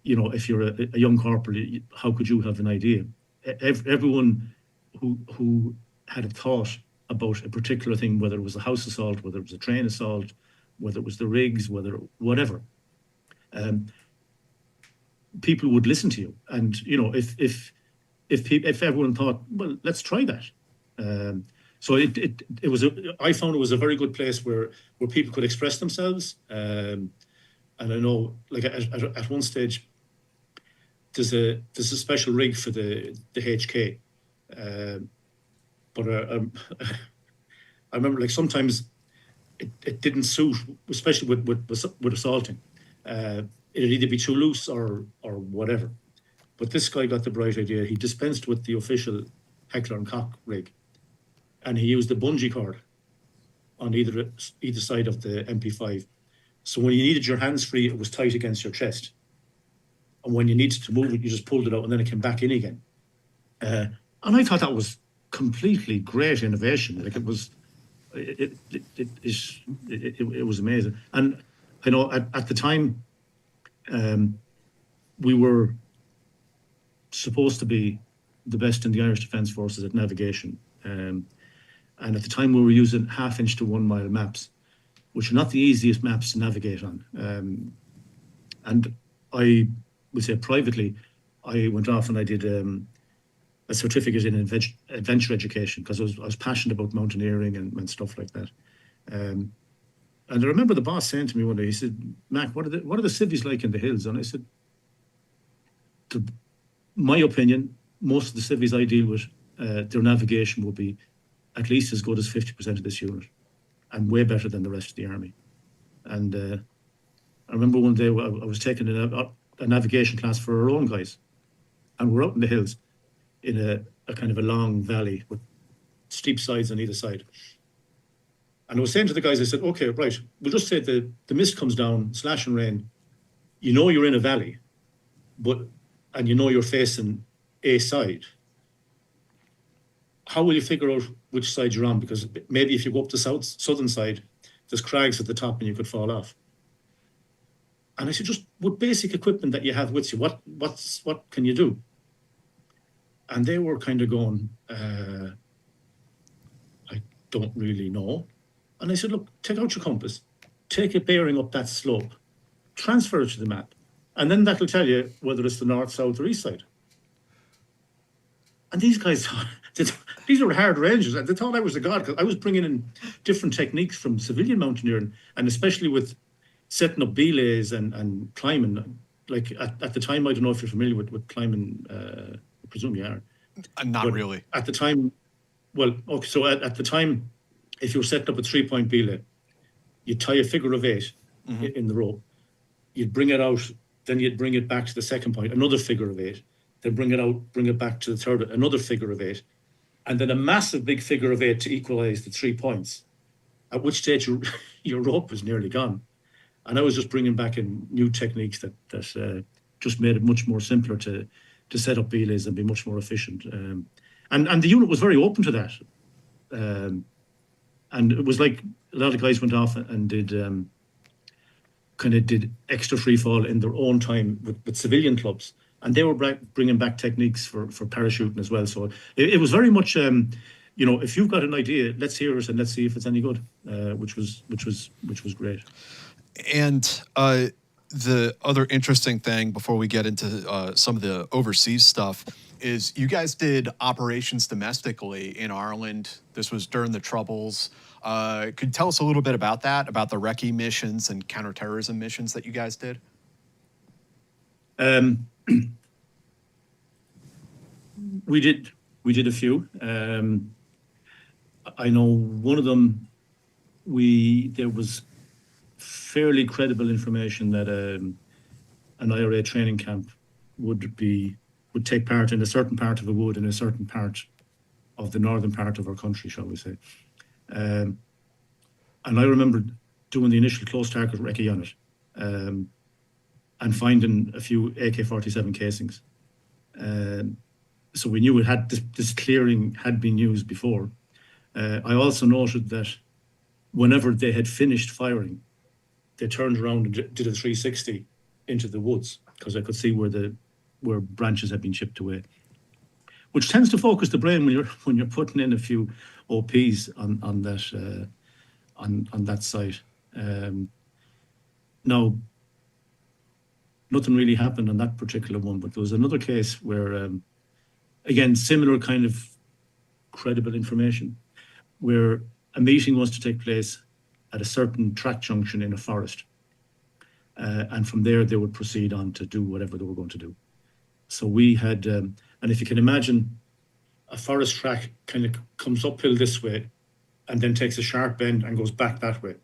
if you're a young corporal, how could you have an idea? Everyone who had a thought about a particular thing, whether it was a house assault, whether it was a train assault, whether it was the rigs, whatever, people would listen to you. And if everyone thought, well, let's try that. So I found it was a very good place where people could express themselves. And I know, like at one stage, there's a special rig for the HK, but I remember, like, sometimes it didn't suit, especially with assaulting. It'd either be too loose or whatever. But this guy got the bright idea. He dispensed with the official Heckler and Koch rig, and he used the bungee cord on either side of the MP5. So when you needed your hands free, it was tight against your chest. And when you needed to move it, you just pulled it out and then it came back in again. And I thought that was completely great innovation. Like, it was amazing. And I know at the time, we were supposed to be the best in the Irish Defence Forces at navigation. And at the time we were using 1/2 to 1 mile maps, which are not the easiest maps to navigate on. And I would say privately, I went off and I did a certificate in adventure education, because I was passionate about mountaineering and stuff like that. And I remember the boss saying to me one day, he said, "Mack, what are the cities like in the hills?" And I said, my opinion, most of the cities I deal with, their navigation will be at least as good as 50% of this unit, and way better than the rest of the army. And I remember one day I was taking a navigation class for our own guys, and we're out in the hills in a kind of a long valley with steep sides on either side. And I was saying to the guys, I said, "Okay, right, we'll just say the mist comes down, slashing rain. You know you're in a valley, and you know you're facing a side. How will you figure out which side you're on? Because maybe if you go up the southern side, there's crags at the top and you could fall off." And I said, "Just with basic equipment that you have with you, what can you do?" And they were kind of going, "I don't really know." And I said, "Look, take out your compass, take a bearing up that slope, transfer it to the map, and then that'll tell you whether it's the north, south, or east side." And these guys, these were hard rangers, and they thought I was a god, because I was bringing in different techniques from civilian mountaineering, and especially with setting up belays and climbing. Like at the time, I don't know if you're familiar with climbing, I presume you are. Not really. At the time, well, okay, so at the time, if you were setting up a 3-point belay, you'd tie a figure of 8 in the rope, you'd bring it out, then you'd bring it back to the second point, another figure of 8, then bring it back to the third, another figure of 8, and then a massive big figure of 8 to equalize the 3 points, at which stage your rope was nearly gone. And I was just bringing back in new techniques that just made it much more simpler to set up belays and be much more efficient. And the unit was very open to that. And it was like a lot of guys went off and did extra free fall in their own time with civilian clubs, and they were bringing back techniques for parachuting as well. So it was very much, if you've got an idea, let's hear it and let's see if it's any good, which was great. And the other interesting thing before we get into some of the overseas stuff is you guys did operations domestically in Ireland. This was during the Troubles. Could you tell us a little bit about that, about the recce missions and counterterrorism missions that you guys did? We did a few. I know one of them, there was fairly credible information that an IRA training camp would take part in a certain part of a wood in a certain part of the northern part of our country, shall we say. And I remember doing the initial close target recce on it, and finding a few AK-47 casings. So we knew it had this clearing had been used before. I also noted that whenever they had finished firing, they turned around and did a 360 into the woods, because I could see where branches had been chipped away, which tends to focus the brain when you're putting in a few OPs on that site. Now, nothing really happened on that particular one, but there was another case where, again, similar kind of credible information. where a meeting was to take place at a certain track junction in a forest. And from there, they would proceed on to do whatever they were going to do. So we had, and if you can imagine, a forest track kind of comes uphill this way and then takes a sharp bend and goes back that way.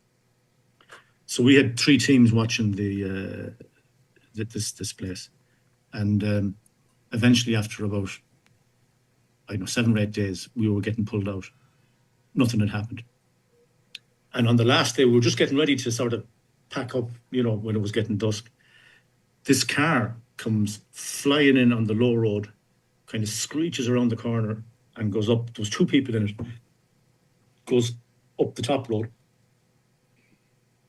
So we had 3 teams watching this place. And eventually, after about, 7 or 8 days, we were getting pulled out. Nothing had happened. And on the last day, we were just getting ready to sort of pack up, when it was getting dusk. This car comes flying in on the low road, kind of screeches around the corner and goes up. There was 2 people in it. Goes up the top road,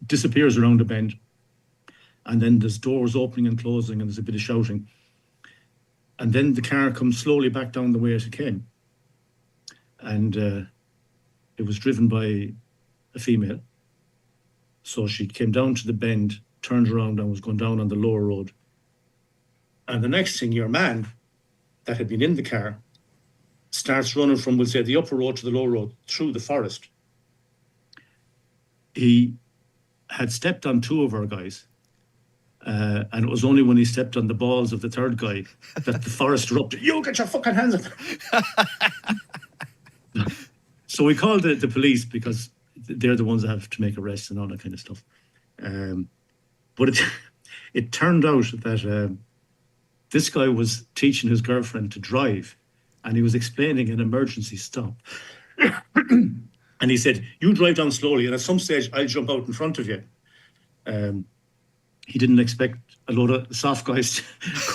disappears around the bend. And then there's doors opening and closing and there's a bit of shouting. And then the car comes slowly back down the way it came. And it was driven by a female. So she came down to the bend, turned around and was going down on the lower road. And the next thing, your man that had been in the car starts running from, we'll say, the upper road to the lower road through the forest. He had stepped on 2 of our guys. And it was only when he stepped on the balls of the 3rd guy that the forest erupted. You get your fucking hands up! So we called the police because they're the ones that have to make arrests and all that kind of stuff. But it turned out that this guy was teaching his girlfriend to drive, and he was explaining an emergency stop. And he said, "You drive down slowly, and at some stage I'll jump out in front of you." He didn't expect a load of soft guys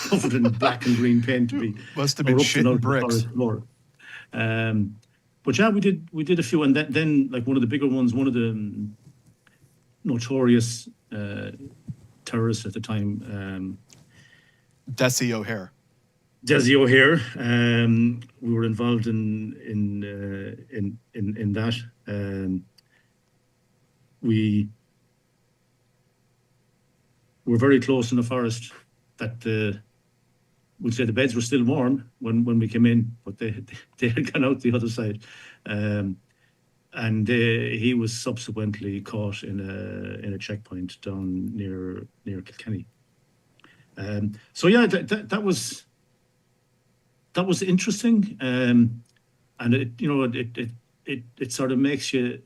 covered in black and green paint to be must have been shitting bricks. But yeah, we did a few, and then like one of the bigger ones, one of the notorious terrorists at the time, Desi O'Hare. Desi O'Hare. We were involved in that. We were very close in the forest. That we'd say the beds were still warm when we came in, but they had gone out the other side. And he was subsequently caught in a checkpoint down near Kilkenny. So yeah, that was interesting, and it sort of makes you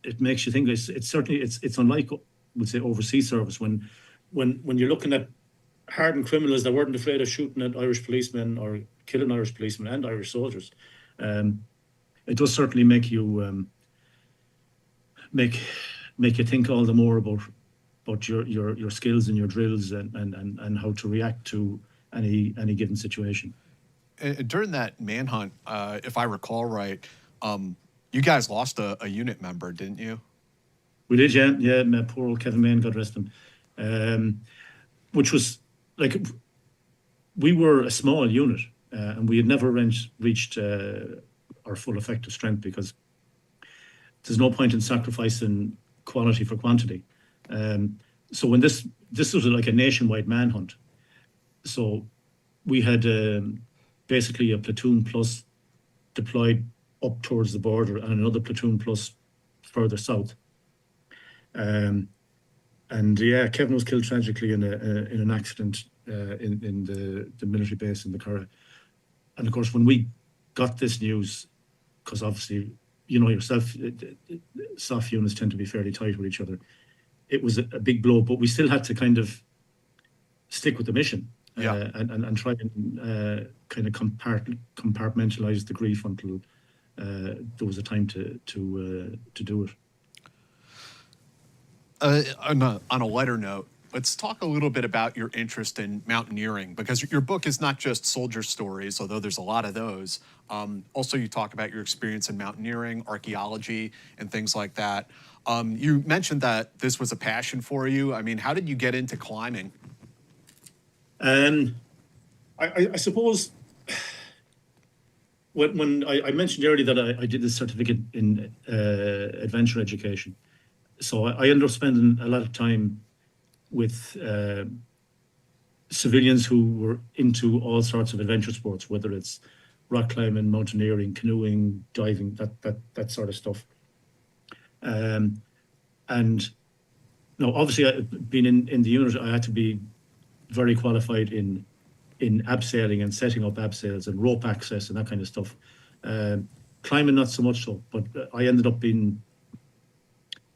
think. It's certainly it's unlike, we'd say, overseas service when you're looking at hardened criminals that weren't afraid of shooting at Irish policemen or killing Irish policemen and Irish soldiers. It does certainly make you make you think all the more about your skills and your drills and how to react to any given situation. During that manhunt, if I recall right, you guys lost a unit member, didn't you? We did, yeah. Poor old Kevin McDonald, God rest him. Which was like, we were a small unit, and we had never reached our full effective strength, because there's no point in sacrificing quality for quantity. So when this was like a nationwide manhunt, so we had basically a platoon plus deployed up towards the border and another platoon plus further south. And yeah, Kevin was killed tragically in an accident in the military base in the Curragh. And of course, when we got this news, because obviously, you know yourself, soft units tend to be fairly tight with each other. It was a big blow, but we still had to kind of stick with the mission, and try and kind of compartmentalize the grief until there was a time to do it. On a lighter note, let's talk a little bit about your interest in mountaineering, because your book is not just soldier stories, although there's a lot of those. Also, you talk about your experience in mountaineering, archaeology, and things like that. You mentioned that this was a passion for you. I mean, how did you get into climbing? I suppose when I mentioned earlier that I did this certificate in adventure education. So I ended up spending a lot of time with civilians who were into all sorts of adventure sports, whether it's rock climbing, mountaineering, canoeing, diving, that sort of stuff. And no, obviously, being in the unit, I had to be very qualified in abseiling and setting up abseils and rope access and that kind of stuff. Climbing, not so much so, but I ended up being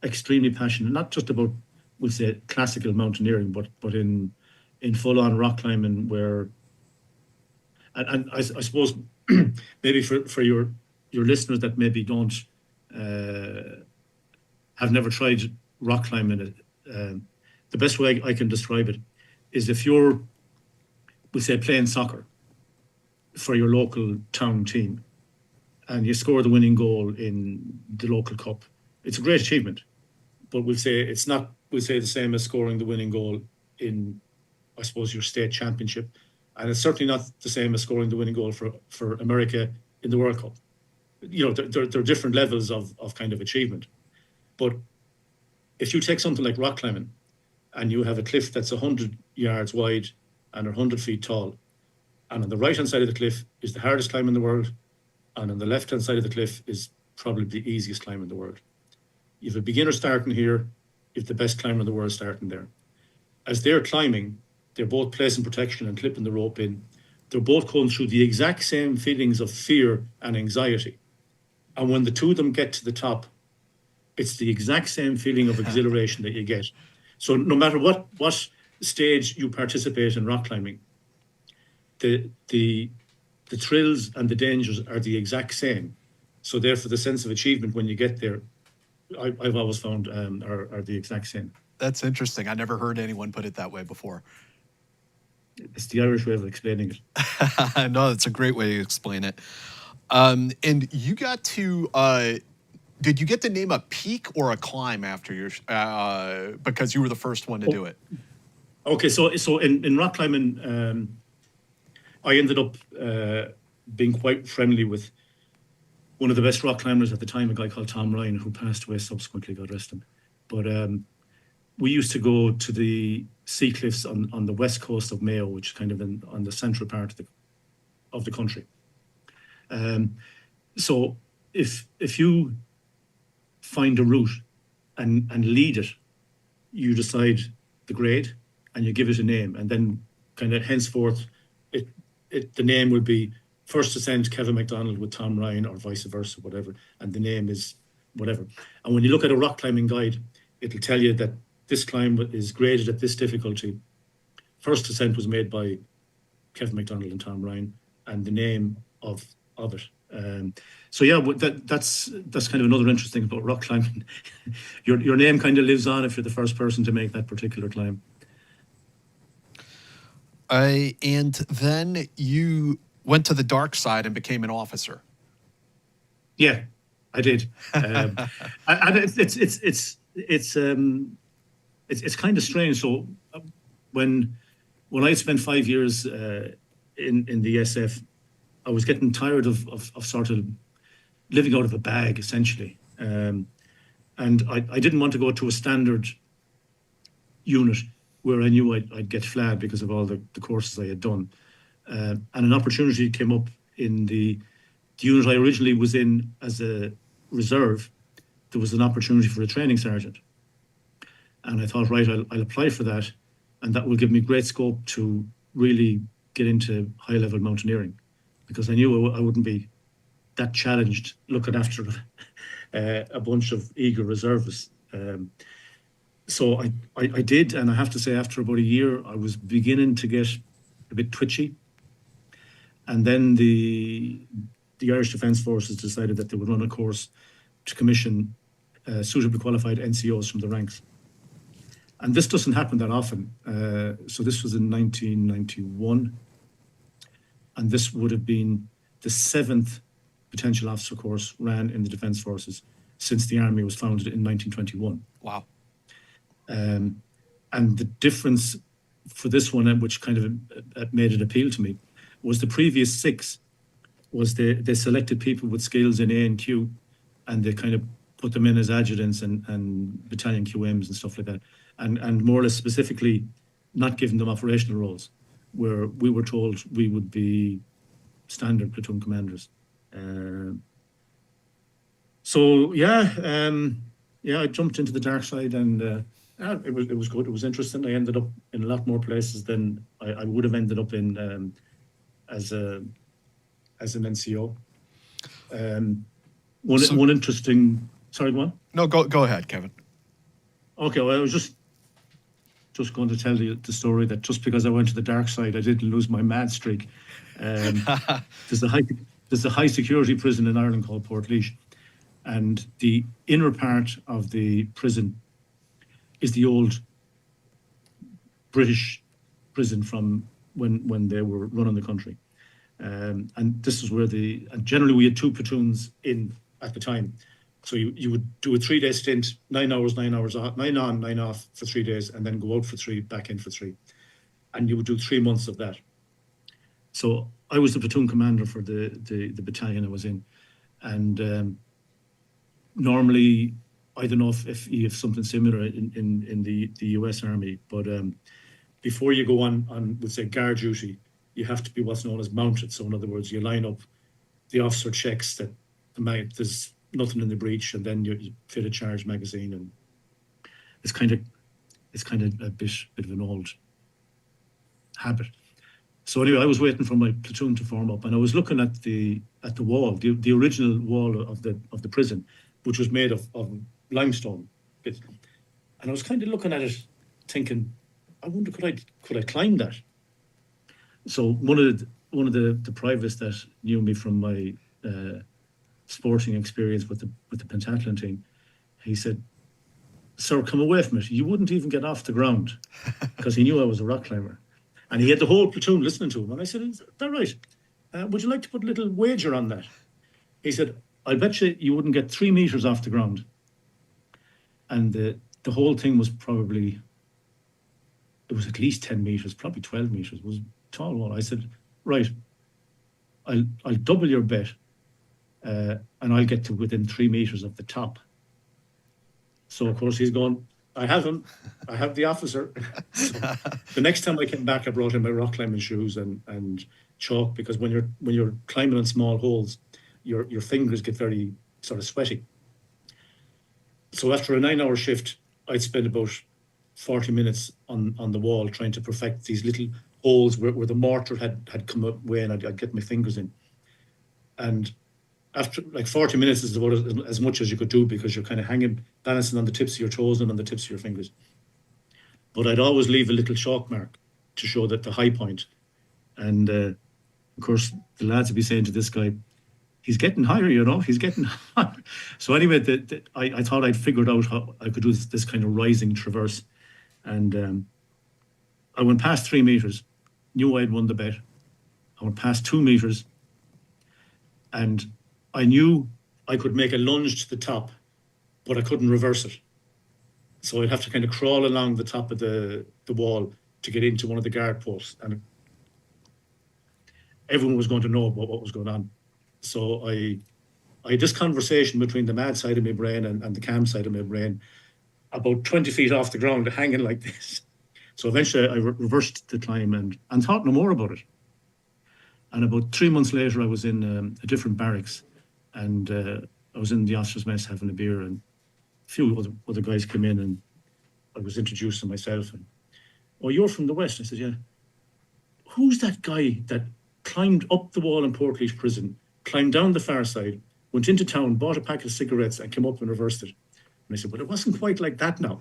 extremely passionate, not just about, we'll say, classical mountaineering, but in full-on rock climbing, where, and I suppose maybe for your listeners that maybe don't have never tried rock climbing, the best way I can describe it is if you're, we'll say, playing soccer for your local town team and you score the winning goal in the local cup. It's a great achievement, but we'll say it's not, we'll say, the same as scoring the winning goal in, I suppose, your state championship. And it's certainly not the same as scoring the winning goal for America in the World Cup. You know, there are different levels of kind of achievement. But if you take something like rock climbing and you have a cliff that's 100 yards wide and 100 feet tall, and on the right-hand side of the cliff is the hardest climb in the world, and on the left-hand side of the cliff is probably the easiest climb in the world. You have a beginner starting here, you have the best climber in the world starting there. As they're climbing, they're both placing protection and clipping the rope in. They're both going through the exact same feelings of fear and anxiety. And when the two of them get to the top, it's the exact same feeling of exhilaration that you get. So no matter what stage you participate in rock climbing, the thrills and the dangers are the exact same. So therefore, the sense of achievement when you get there, I've always found are the exact same. That's interesting. I never heard anyone put it that way before. It's the Irish way of explaining it. No, it's a great way to explain it. And you got to, did you get to name a peak or a climb after your, because you were the first one to do it? Okay, so in rock climbing, I ended up being quite friendly with one of the best rock climbers at the time, a guy called Tom Ryan, who passed away subsequently, God rest him. But we used to go to the sea cliffs on the west coast of Mayo, which is kind of on the central part of the country. So if you find a route and lead it, you decide the grade and you give it a name, and then kind of henceforth the name will be First Ascent Kevin McDonald with Tom Ryan, or vice versa, whatever, and the name is whatever. And when you look at a rock climbing guide, it'll tell you that this climb is graded at this difficulty. First Ascent was made by Kevin McDonald and Tom Ryan, and the name of it. So yeah, that's kind of another interesting about rock climbing. Your name kind of lives on if you're the first person to make that particular climb. And then you went to the dark side and became an officer. Yeah, I did. And it's kind of strange. So when I spent 5 years in the SF, I was getting tired of sort of living out of a bag, essentially. And I didn't want to go to a standard unit where I knew I'd get flagged because of all the courses I had done. And an opportunity came up in the unit I originally was in as a reserve. There was an opportunity for a training sergeant. And I thought, right, I'll apply for that. And that will give me great scope to really get into high-level mountaineering, because I knew I wouldn't be that challenged looking after a bunch of eager reservists. So I did, and I have to say, after about a year, I was beginning to get a bit twitchy. And then the Irish Defence Forces decided that they would run a course to commission suitably qualified NCOs from the ranks. And this doesn't happen that often. So this was in 1991. And this would have been the 7th potential officer course ran in the Defence Forces since the Army was founded in 1921. Wow. And the difference for this one, which kind of made it appeal to me, was the previous 6 was they selected people with skills in A and Q, and they kind of put them in as adjutants and battalion QMs and stuff like that, and more or less specifically not giving them operational roles, where we were told we would be standard platoon commanders. So I jumped into the dark side, and it was good. It was interesting. I ended up in a lot more places than I would have ended up in as an NCO. One interesting. Sorry, go on. No, go ahead, Kevin. Okay, well, I was just going to tell you the story that just because I went to the dark side, I didn't lose my mad streak. There's a high security prison in Ireland called Portlaoise, and the inner part of the prison is the old British prison from when they were running the country. And this is where and generally we had 2 platoons in at the time. So you would do a 3-day stint, 9 hours, 9 hours off, 9 on, 9 off for 3 days, and then go out for 3, back in for 3. And you would do 3 months of that. So I was the platoon commander for the battalion I was in. And normally, I don't know if you have something similar in the US Army, but before you go on, let's say, guard duty, you have to be what's known as mounted. So in other words, you line up, the officer checks that there's nothing in the breech, and then you fit a charged magazine, and it's kind of a bit of an old habit. So anyway, I was waiting for my platoon to form up, and I was looking at the wall, the original wall of the prison, which was made of limestone bits. And I was kind of looking at it, thinking, I wonder could I climb that? So one of the privates that knew me from my sporting experience with the pentathlon team, he said, "Sir, come away from it. You wouldn't even get off the ground," because he knew I was a rock climber. And he had the whole platoon listening to him. And I said, "Is that right? Would you like to put a little wager on that?" He said, "I bet you wouldn't get 3 meters off the ground." And the whole thing was it was at least 10 meters, probably 12 meters. It was a tall wall. I said, "Right, I'll double your bet, and I'll get to within 3 meters of the top." So of course he's going, "I have him. I have the officer." So the next time I came back, I brought in my rock climbing shoes and chalk, because when you're climbing in small holes, your fingers get very sort of sweaty. So after a 9-hour shift, I'd spend about 40 minutes on the wall trying to perfect these little holes where the mortar had come away, and I'd get my fingers in. And after like 40 minutes is about as much as you could do, because you're kind of balancing on the tips of your toes and on the tips of your fingers. But I'd always leave a little chalk mark to show that the high point. And of course, the lads would be saying to this guy, "He's getting higher, he's getting higher." So anyway, I thought I'd figured out how I could do this kind of rising traverse. And I went past 3 meters, knew I'd won the bet. I went past 2 meters, and I knew I could make a lunge to the top, but I couldn't reverse it. So I'd have to kind of crawl along the top of the wall to get into one of the guard posts. And everyone was going to know about what was going on. So I had this conversation between the mad side of my brain and the calm side of my brain, about 20 feet off the ground, hanging like this. So eventually I reversed the climb and thought no more about it. And about 3 months later, I was in a different barracks, and I was in the officers' mess having a beer, and a few other guys came in, and I was introducing myself. And, "Oh, you're from the West?" I said, "Yeah." "Who's that guy that climbed up the wall in Portlaoise prison, climbed down the far side, went into town, bought a pack of cigarettes, and came up and reversed it?" And I said, "Well, it wasn't quite like that now."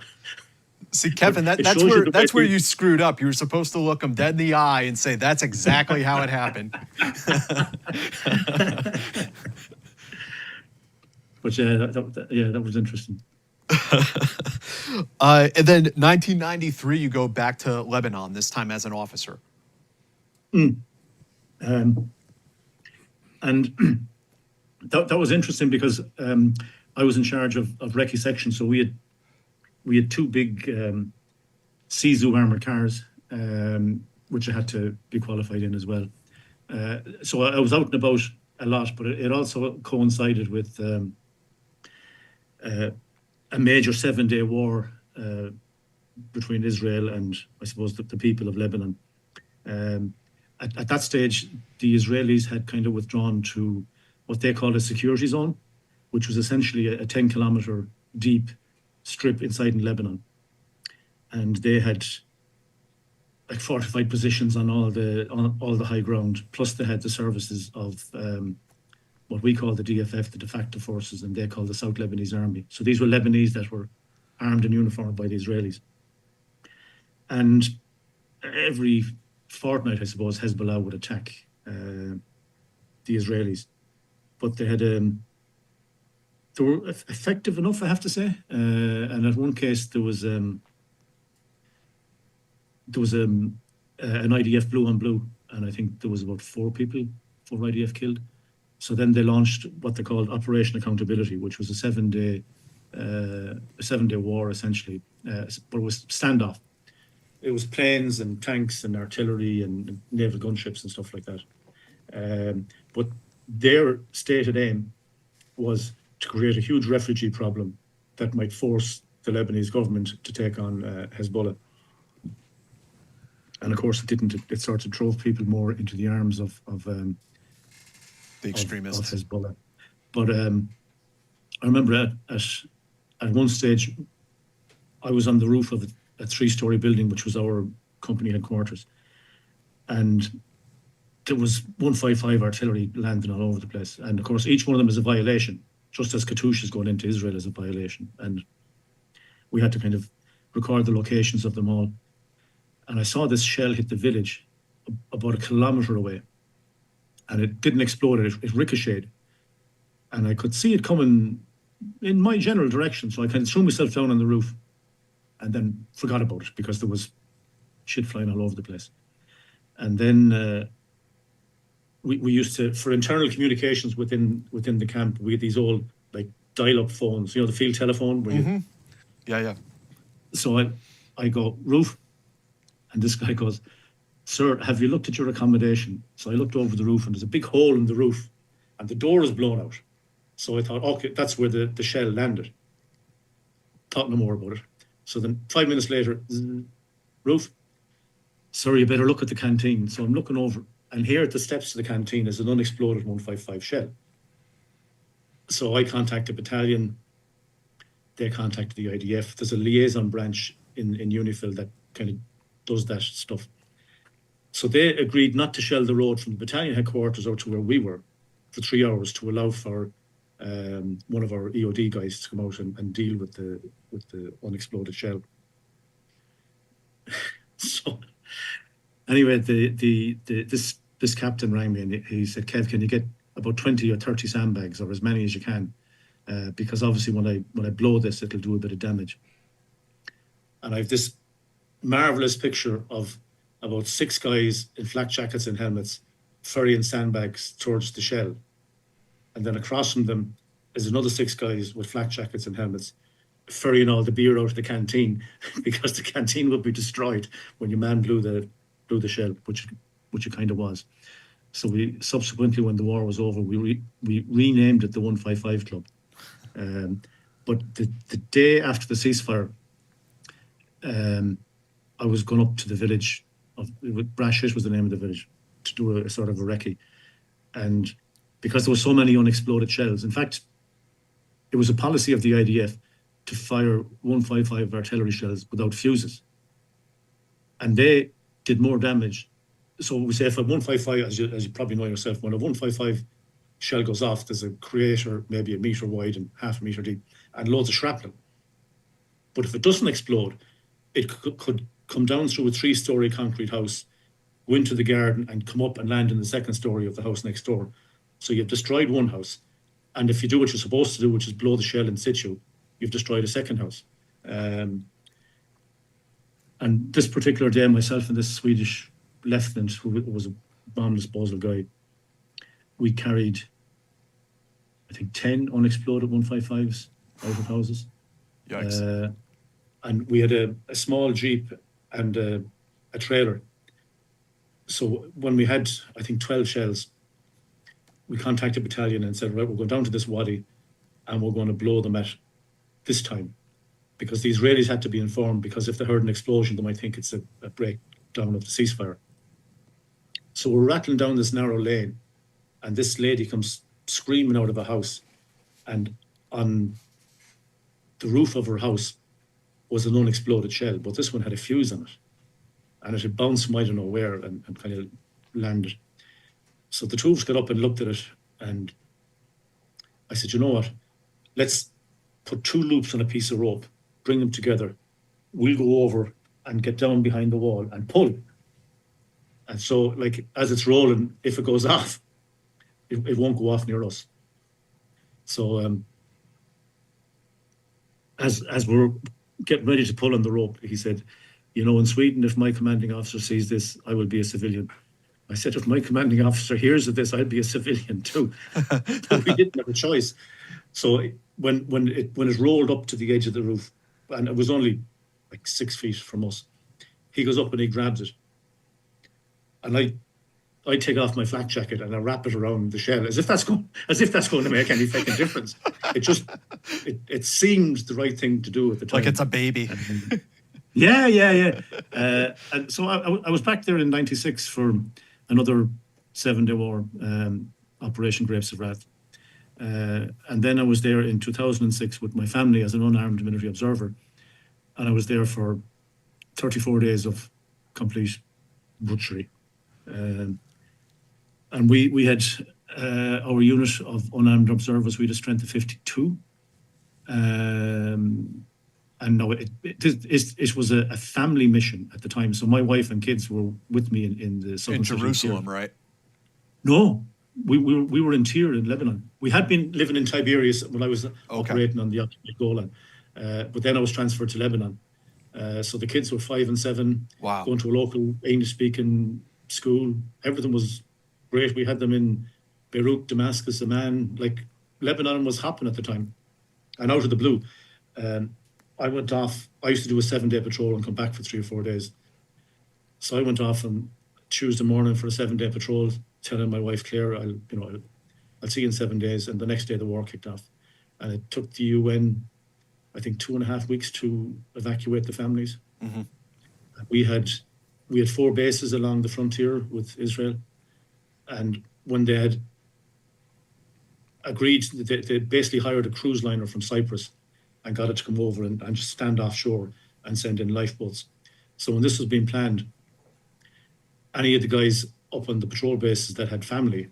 See, Kevin, that's where you screwed up. You were supposed to look him dead in the eye and say, "That's exactly how it happened." But yeah, that was interesting. And then 1993, you go back to Lebanon, this time as an officer. And that was interesting because I was in charge of recce section. So we had 2 big Sisu armored cars, which I had to be qualified in as well. So I was out and about a lot, but it also coincided with a major 7-day war between Israel and, I suppose, the people of Lebanon. at that stage, the Israelis had kind of withdrawn to what they called a security zone, which was essentially a 10-kilometer deep strip inside in Lebanon. And they had like fortified positions on all the high ground, plus they had the services of what we call the DFF, the de facto forces, and they called the South Lebanese Army. So these were Lebanese that were armed and uniformed by the Israelis. And every fortnight, I suppose, Hezbollah would attack the Israelis. But they were effective enough, I have to say. And at one case, there was an IDF blue on blue, and I think there was about 4 IDF killed. So then they launched what they called Operation Accountability, which was a 7-day war essentially, but it was standoff. It was planes and tanks and artillery and naval gunships and stuff like that. But their stated aim was to create a huge refugee problem that might force the Lebanese government to take on Hezbollah. And of course, it didn't. It sort of drove people more into the arms of the extremists of Hezbollah. But I remember at one stage, I was on the roof of a 3-story building, which was our company headquarters, and there was 155 artillery landing all over the place. And of course, each one of them is a violation, just as Katyusha's going into Israel is a violation. And we had to kind of record the locations of them all. And I saw this shell hit the village about a kilometer away, and it didn't explode, it ricocheted. And I could see it coming in my general direction. So I kind of threw myself down on the roof and then forgot about it because there was shit flying all over the place. And then we used to, for internal communications within the camp, we had these old like dial-up phones, the field telephone. Where Yeah. So I go, roof, and this guy goes, sir, have you looked at your accommodation? So I looked over the roof, and there's a big hole in the roof, and the door is blown out. So I thought, okay, that's where the shell landed. Thought no more about it. So then 5 minutes later, roof, sir, you better look at the canteen. So I'm looking over, and here at the steps to the canteen is an unexploded 155 shell. So I contacted the battalion. They contacted the IDF. There's a liaison branch in Unifil that kind of does that stuff. So they agreed not to shell the road from the battalion headquarters out to where we were for 3 hours to allow for one of our EOD guys to come out and deal with the unexploded shell. So anyway, this captain rang me and he said, Kev, can you get about 20 or 30 sandbags or as many as you can? Because obviously when I blow this, it'll do a bit of damage. And I have this marvelous picture of about 6 guys in flak jackets and helmets ferrying sandbags towards the shell. And then across from them is another 6 guys with flak jackets and helmets ferrying all the beer out of the canteen because the canteen would be destroyed when your man blew the shell, which it kind of was. So we subsequently, when the war was over, we renamed it the 155 Club. But the day after the ceasefire, I was going up to the village of Brashish was the name of the village, to do a sort of a recce. And because there were so many unexploded shells, in fact, it was a policy of the IDF to fire 155 artillery shells without fuses. And they did more damage. So we say if a 155, as you probably know yourself, when a 155 shell goes off, there's a crater maybe a metre wide and half a metre deep and loads of shrapnel. But if it doesn't explode, it could come down through a 3-story concrete house, go into the garden and come up and land in the 2nd story of the house next door. So you've destroyed one house. And if you do what you're supposed to do, which is blow the shell in situ, you've destroyed a 2nd house. And this particular day, myself and this Swedish lieutenant, who was a bomb disposal guy, we carried, I think, 10 unexploded 155s out of houses. Yikes. And we had a small Jeep and a trailer. So when we had, I think, 12 shells, we contacted battalion and said, right, we're going down to this wadi and we're going to blow them at this time. Because the Israelis had to be informed, because if they heard an explosion, they might think it's a breakdown of the ceasefire. So we're rattling down this narrow lane, and this lady comes screaming out of a house, and on the roof of her house was an unexploded shell, but this one had a fuse on it, and it had bounced from I don't know where and kind of landed. So the two of us got up and looked at it, and I said, you know what, let's put 2 loops on a piece of rope, bring them together, we'll go over and get down behind the wall and pull. And so, like, as it's rolling, if it goes off, it won't go off near us. So as we're getting ready to pull on the rope, he said, you know, in Sweden, if my commanding officer sees this, I will be a civilian. I said, if my commanding officer hears of this, I'd be a civilian too. But we didn't have a choice. So when it rolled up to the edge of the roof, and it was only like 6 feet from us, he goes up and he grabs it. And I take off my flak jacket and I wrap it around the shell as if that's going to make any fucking difference. It seemed the right thing to do at the time. Like it's a baby. Yeah. And so I was back there in '96 for another 7-day war, Operation Grapes of Wrath. And then I was there in 2006 with my family as an unarmed military observer. And I was there for 34 days of complete butchery. And we had our unit of unarmed observers, we had a strength of 52. And no, it was a family mission at the time. So my wife and kids were with me in the southern In city of Jerusalem, Tyre. right? No, we were in Tyre in Lebanon. We had been living in Tiberias when I was operating on the occupied Golan, but then I was transferred to Lebanon. So the kids were 5 and 7, Wow. going to a local English-speaking school. Everything was great. We had them in Beirut, Damascus, Amman. Like, Lebanon was hopping at the time. And out of the blue, I went off. I used to do a 7-day patrol and come back for 3 or 4 days. So I went off on Tuesday morning for a 7-day patrol, telling my wife Claire, I'll see you in 7 days. And the next day the war kicked off, and it took the UN, I think, 2.5 weeks to evacuate the families. Mm-hmm. We had 4 bases along the frontier with Israel, and when they had agreed, they basically hired a cruise liner from Cyprus and got it to come over and just stand offshore and send in lifeboats. So when this was being planned, any of the guys up on the patrol bases that had family,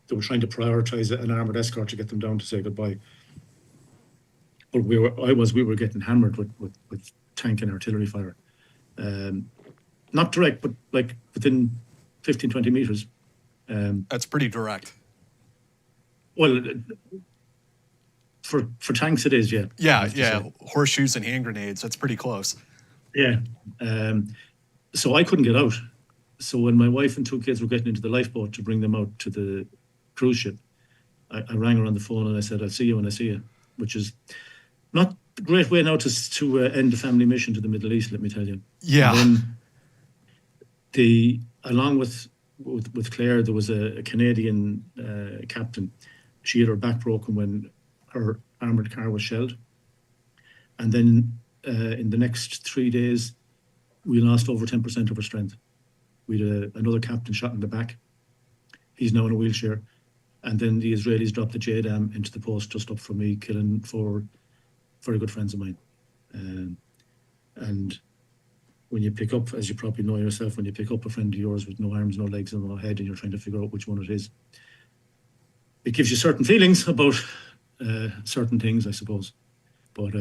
they were trying to prioritize an armored escort to get them down to say goodbye. But we were getting hammered with tank and artillery fire. Not direct, but like within 15, 20 meters. That's pretty direct. Well, for tanks it is, yeah. Yeah. Horseshoes and hand grenades, that's pretty close. Yeah. So I couldn't get out. So when my wife and 2 kids were getting into the lifeboat to bring them out to the cruise ship, I rang her on the phone and I said, I'll see you when I see you, which is not a great way now to end a family mission to the Middle East, let me tell you. Yeah. And then along with Claire, there was a Canadian captain. She had her back broken when her armoured car was shelled. And then in the next 3 days, we lost over 10% of our strength. We had another captain shot in the back. He's now in a wheelchair. And then the Israelis dropped the JDAM into the post just up from me, killing 4 very good friends of mine. And when you pick up, as you probably know yourself, when you pick up a friend of yours with no arms, no legs, and no head, and you're trying to figure out which one it is, it gives you certain feelings about certain things, I suppose. But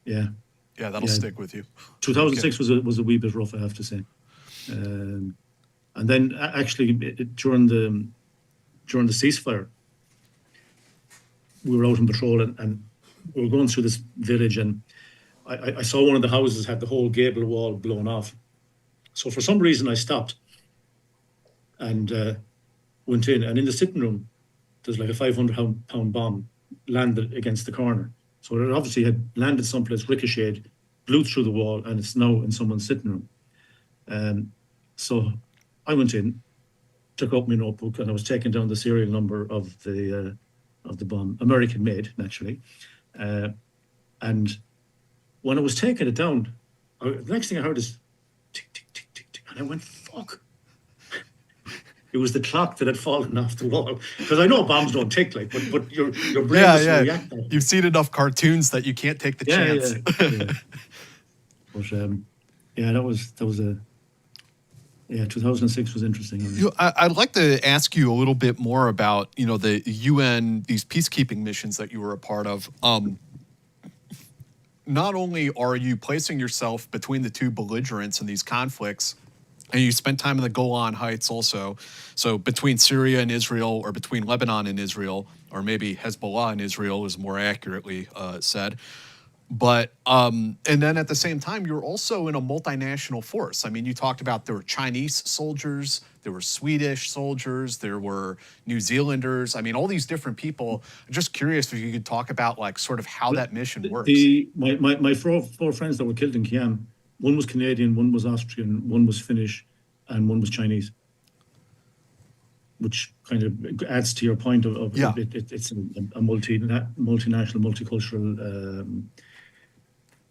yeah, that'll stick with you. 2006 was a wee bit rough, I have to say. And then actually during the ceasefire, we were out on patrol and we were going through this village, and I saw one of the houses had the whole gable wall blown off. So for some reason I stopped and went in, and in the sitting room there's like a 500-pound bomb landed against the corner. So it obviously had landed someplace, ricocheted, blew through the wall, and it's now in someone's sitting room. So I went in, took out my notebook, and I was taking down the serial number of the bomb, American made, naturally. And when I was taking it down, the next thing I heard is tick, tick, tick, tick, tick. And I went, fuck. It was the clock that had fallen off the wall. Because I know bombs don't tick, like, but your brain Yeah, doesn't yeah. react. You've seen enough cartoons that you can't take the chance. Yeah. But yeah, that was a 2006 was interesting. I'd like to ask you a little bit more about, the UN, these peacekeeping missions that you were a part of. Not only are you placing yourself between the two belligerents in these conflicts, and you spent time in the Golan Heights also, so between Syria and Israel, or between Lebanon and Israel, or maybe Hezbollah and Israel is more accurately said. But, and then at the same time, you're also in a multinational force. I mean, you talked about there were Chinese soldiers, there were Swedish soldiers, there were New Zealanders. I mean, all these different people. I'm just curious if you could talk about like sort of how that mission works. My four friends that were killed in Khiam, one was Canadian, one was Austrian, one was Finnish, and one was Chinese. Which kind of adds to your point of Yeah. It's a multinational, multicultural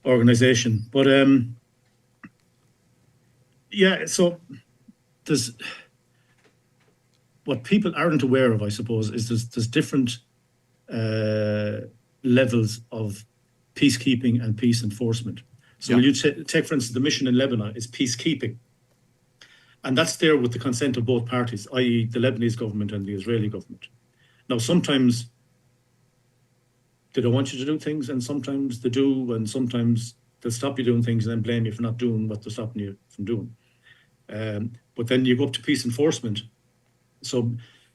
organization. But so there's what people aren't aware of, I suppose, is there's different levels of peacekeeping and peace enforcement. So when you take, for instance, the mission in Lebanon is peacekeeping. And that's there with the consent of both parties, i.e. the Lebanese government and the Israeli government. Now, sometimes they don't want you to do things, and sometimes they do, and sometimes they'll stop you doing things and then blame you for not doing what they're stopping you from doing. But then you go up to peace enforcement. So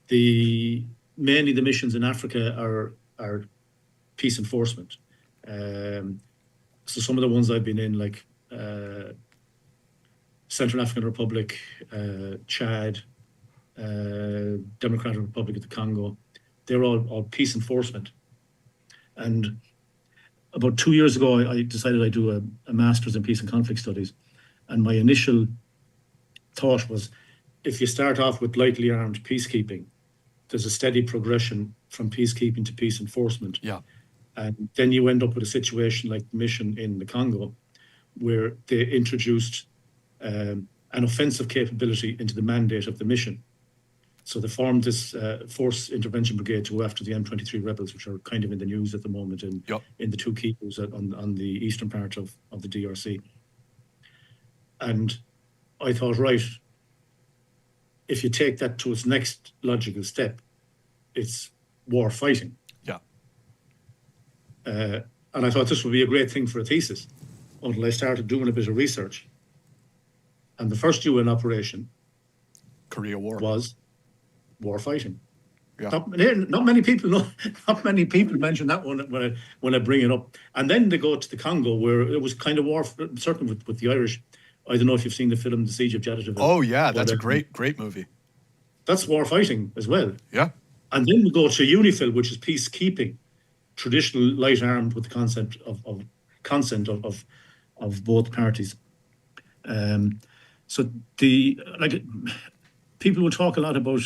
mainly the missions in Africa are peace enforcement. So some of the ones I've been in, like Central African Republic, Chad, Democratic Republic of the Congo, they're all peace enforcement. And about 2 years ago, I decided I'd do a master's in peace and conflict studies. And my initial thought was, if you start off with lightly armed peacekeeping, there's a steady progression from peacekeeping to peace enforcement. Yeah. And then you end up with a situation like the mission in the Congo, where they introduced an offensive capability into the mandate of the mission. So they formed this force intervention brigade to go after the M23 rebels, which are kind of in the news at the moment in the two keepers on the eastern part of the DRC. And I thought, right, if you take that to its next logical step, it's war fighting. Yeah. And I thought this would be a great thing for a thesis until I started doing a bit of research. And the first UN operation, Korea War, was war fighting. Yeah. Not many people know. Not many people mention that one when I bring it up. And then they go to the Congo, where it was kind of war, certainly with the Irish. I don't know if you've seen the film The Siege of Jadotville. Oh yeah, that's a great movie. That's war fighting as well. Yeah. And then we go to UNIFIL, which is peacekeeping, traditional light armed with the concept of consent of both parties. So people will talk a lot about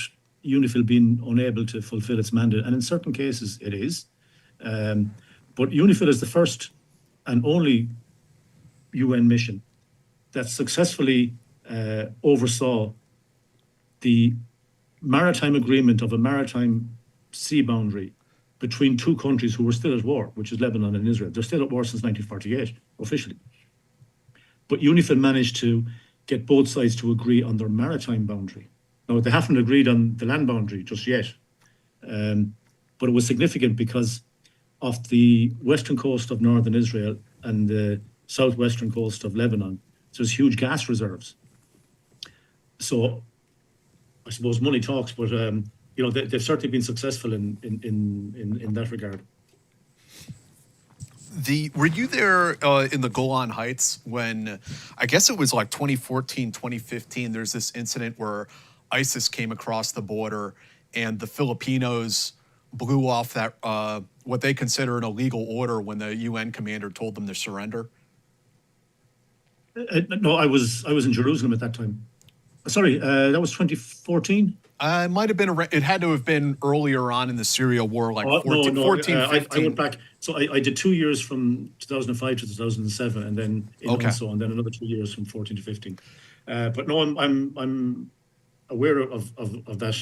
UNIFIL being unable to fulfill its mandate, and in certain cases it is. But UNIFIL is the first and only UN mission that successfully oversaw the maritime agreement of a maritime sea boundary between two countries who were still at war, which is Lebanon and Israel. They're still at war since 1948, officially. But UNIFIL managed to get both sides to agree on their maritime boundary. Now, they haven't agreed on the land boundary just yet, but it was significant because off the western coast of northern Israel and the southwestern coast of Lebanon, there's huge gas reserves. So I suppose money talks, but they've certainly been successful in that regard. Were you there in the Golan Heights when, I guess it was like 2014, 2015, there's this incident where ISIS came across the border and the Filipinos blew off that, what they consider an illegal order when the UN commander told them to surrender? No, I was in Jerusalem at that time. Sorry, that was 2014? It might have been, it had to have been earlier on in the Syria war, like 14, 15. I went back. So I did 2 years from 2005 to 2007, and then and then another 2 years from 14 to 15. But no, aware of that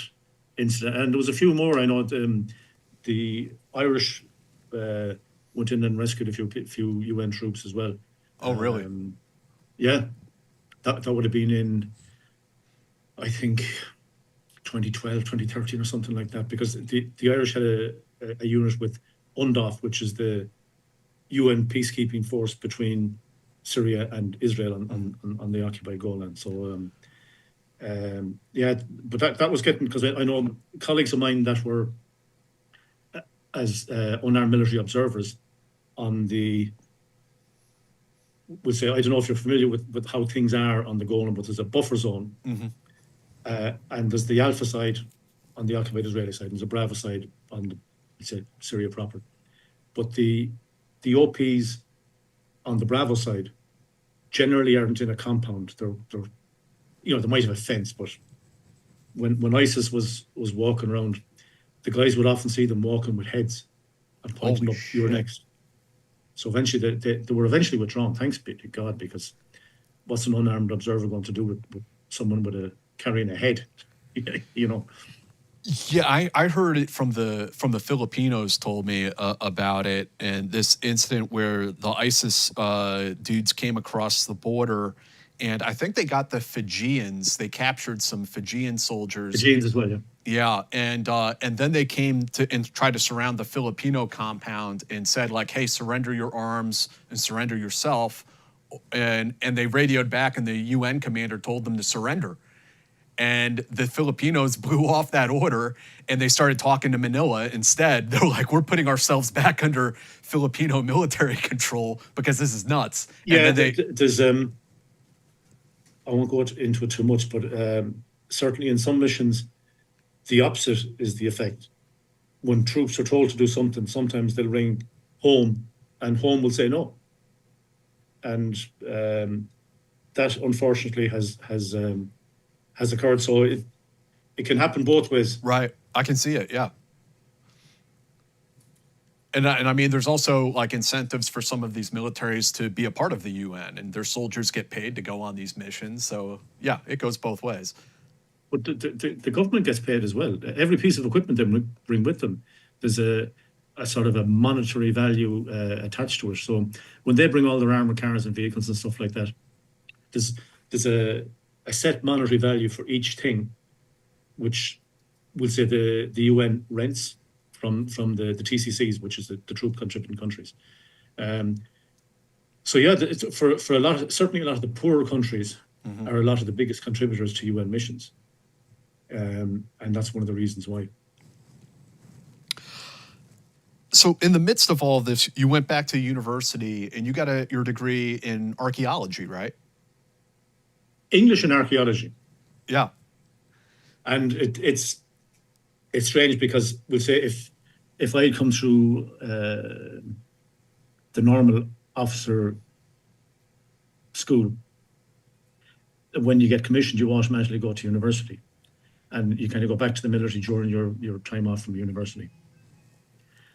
incident, and there was a few more. I know the Irish went in and rescued a few UN troops as well. Oh, really? Yeah, that would have been in, I think, 2012, 2013 or something like that, because the Irish had a unit with UNDOF, which is the UN peacekeeping force between Syria and Israel on the occupied Golan. So, yeah, but that was getting, because I know colleagues of mine that were as unarmed military observers on the, would say, I don't know if you're familiar with how things are on the Golan, but there's a buffer zone. And there's the Alpha side on the occupied Israeli side, and there's a Bravo side on the, let's say, Syria proper. But the OPs on the Bravo side generally aren't in a compound. They're they might have a fence, but when ISIS was walking around, the guys would often see them walking with heads and pointing Holy up, you're next. So eventually they were eventually withdrawn, thanks be to God, because what's an unarmed observer going to do with someone with carrying a head? Yeah, I heard it from the Filipinos told me about it, and this incident where the ISIS dudes came across the border, and I think they got the Fijians. They captured some Fijian soldiers. Fijians as well, yeah. Yeah, and then they came to and tried to surround the Filipino compound and said, like, hey, surrender your arms and surrender yourself, and they radioed back, and the UN commander told them to surrender. And the Filipinos blew off that order, and they started talking to Manila instead. They're like, we're putting ourselves back under Filipino military control because this is nuts. Yeah, and then there's I won't go into it too much, but certainly in some missions, the opposite is the effect. When troops are told to do something, sometimes they'll ring home, and home will say no. And that unfortunately has occurred. So it can happen both ways. right, I can see it. Yeah. And I mean, there's also like incentives for some of these militaries to be a part of the UN, and their soldiers get paid to go on these missions. So yeah, it goes both ways. But the government gets paid as well. Every piece of equipment they bring with them, there's a sort of a monetary value attached to it. So when they bring all their armored cars and vehicles and stuff like that, there's a set monetary value for each thing, which we'll say the UN rents from the TCCs, which is the troop contributing countries. So yeah, for certainly a lot of the poorer countries are a lot of the biggest contributors to UN missions. And that's one of the reasons why. So in the midst of all of this, you went back to university and you got your degree in archaeology, right? English and archaeology. Yeah. And it's strange because we'll say if I had come through the normal officer school, when you get commissioned, you automatically go to university, and you kind of go back to the military during your time off from university.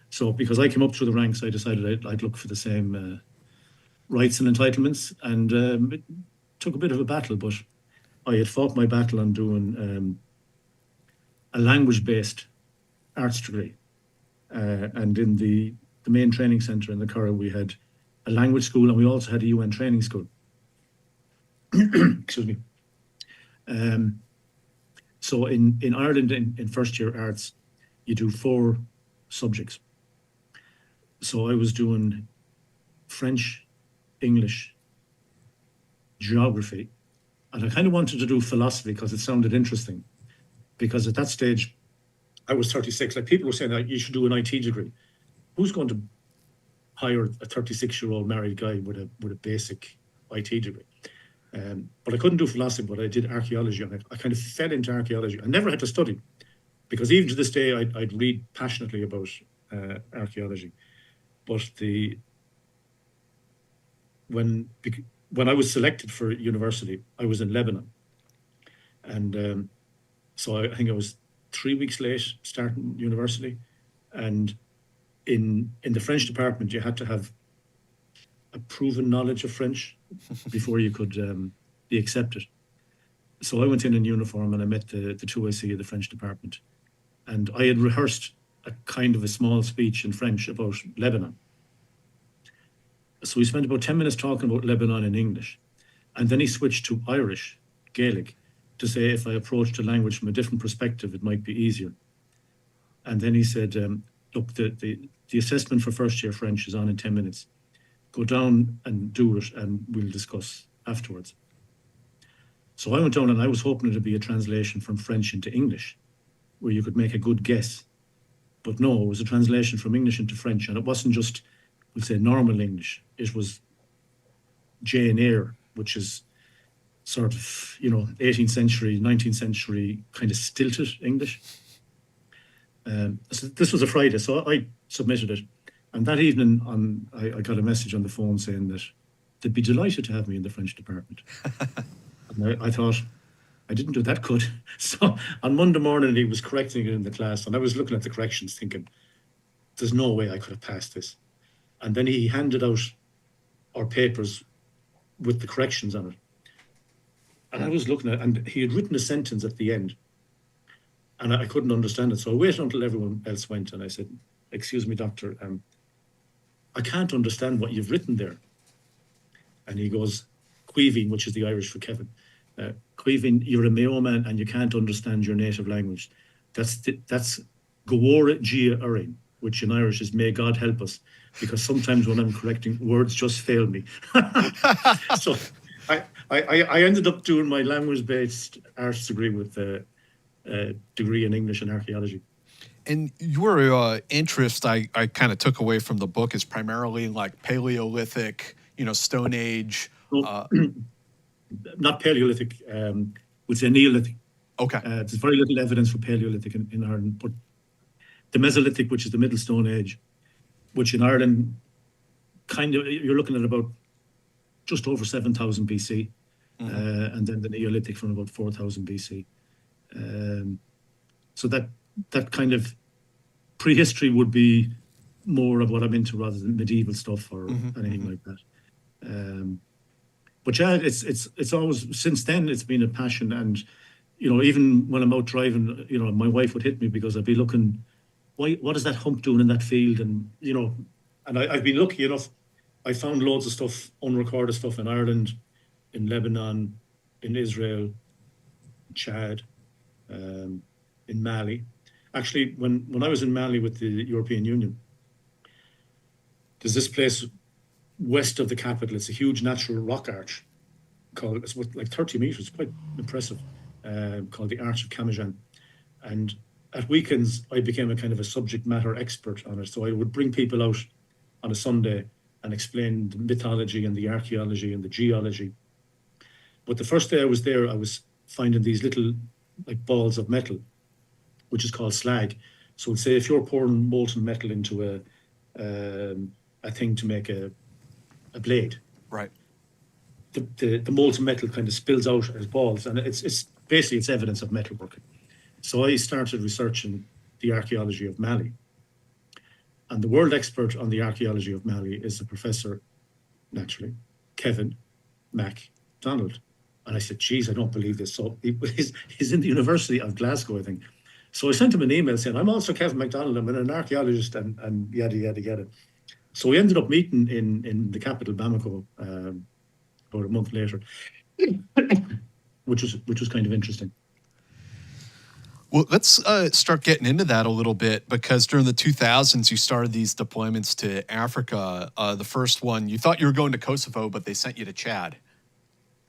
So because I came up through the ranks, I decided I'd look for the same rights and entitlements, and it took a bit of a battle, but I had fought my battle on doing a language-based arts degree. And in the main training centre in the Curragh, we had a language school, and we also had a UN training school. Excuse me. So in Ireland, in first year arts, you do 4 subjects. So I was doing French, English, geography, and I kind of wanted to do philosophy because it sounded interesting. Because at that stage, I was 36. Like, people were saying that you should do an IT degree. Who's going to hire a 36-year-old married guy with a basic IT degree? But I couldn't do philosophy, but I did archaeology, and I kind of fell into archaeology. I never had to study, because even to this day, I'd read passionately about archaeology. But when I was selected for university, I was in Lebanon, and so I think I was 3 weeks late starting university, and in the French department, you had to have a proven knowledge of French before you could be accepted. So I went in uniform and I met the 2IC of the French department. And I had rehearsed a kind of a small speech in French about Lebanon. So we spent about 10 minutes talking about Lebanon in English. And then he switched to Irish, Gaelic, to say if I approached a language from a different perspective, it might be easier. And then he said, look, the assessment for first year French is on in 10 minutes. Go down and do it and we'll discuss afterwards. So I went down and I was hoping it'd be a translation from French into English, where you could make a good guess. But no, it was a translation from English into French, and it wasn't just, we'll say, normal English. It was Jane Eyre, which is sort of, 18th century, 19th century kind of stilted English. So this was a Friday, so I submitted it. And that evening, I got a message on the phone saying that they'd be delighted to have me in the French department. And I thought, I didn't do that good. So on Monday morning, he was correcting it in the class, and I was looking at the corrections thinking, there's no way I could have passed this. And then he handed out our papers with the corrections on it. And I was looking at it, and he had written a sentence at the end, and I couldn't understand it. So I waited until everyone else went, and I said, excuse me, doctor, I can't understand what you've written there. And he goes, Cuivine, which is the Irish for Kevin. Cuivine, you're a Mayo man and you can't understand your native language. That's Gawora Gia Urin, which in Irish is may God help us, because sometimes when I'm correcting, words just fail me. So I ended up doing my language-based arts degree with a degree in English and archaeology. And your interest, I kind of took away from the book, is primarily like Paleolithic, Stone Age. Not Paleolithic, we'd say Neolithic. Okay. There's very little evidence for Paleolithic in Ireland, but the Mesolithic, which is the Middle Stone Age, which in Ireland, you're looking at about just over 7,000 BC, and then the Neolithic from about 4,000 BC. So that kind of prehistory would be more of what I'm into rather than medieval stuff or anything like that. But yeah, it's always, since then, it's been a passion. And, even when I'm out driving, my wife would hit me because I'd be looking, what is that hump doing in that field? And, and I've been lucky enough. I found loads of stuff, unrecorded stuff in Ireland, in Lebanon, in Israel, Chad, in Mali. Actually, when I was in Mali with the European Union, there's this place west of the capital. It's a huge natural rock arch it's like 30 meters, quite impressive, called the Arch of Khiam. And at weekends, I became a kind of a subject matter expert on it. So I would bring people out on a Sunday and explain the mythology and the archaeology and the geology. But the first day I was there, I was finding these little like balls of metal, which is called slag. So say if you're pouring molten metal into a thing to make a blade, right? The molten metal kind of spills out as balls, and it's basically it's evidence of metalworking. So I started researching the archaeology of Mali, and the world expert on the archaeology of Mali is the professor, naturally, Kevin Mack McDonald. And I said, geez, I don't believe this. So he's in the University of Glasgow, I think. So I sent him an email saying, I'm also Kevin McDonald, I'm an archaeologist, and yada, yada, yada. So we ended up meeting in the capital, Bamako, about a month later, which was kind of interesting. Well, let's start getting into that a little bit, because during the 2000s, you started these deployments to Africa. The first one, you thought you were going to Kosovo, but they sent you to Chad.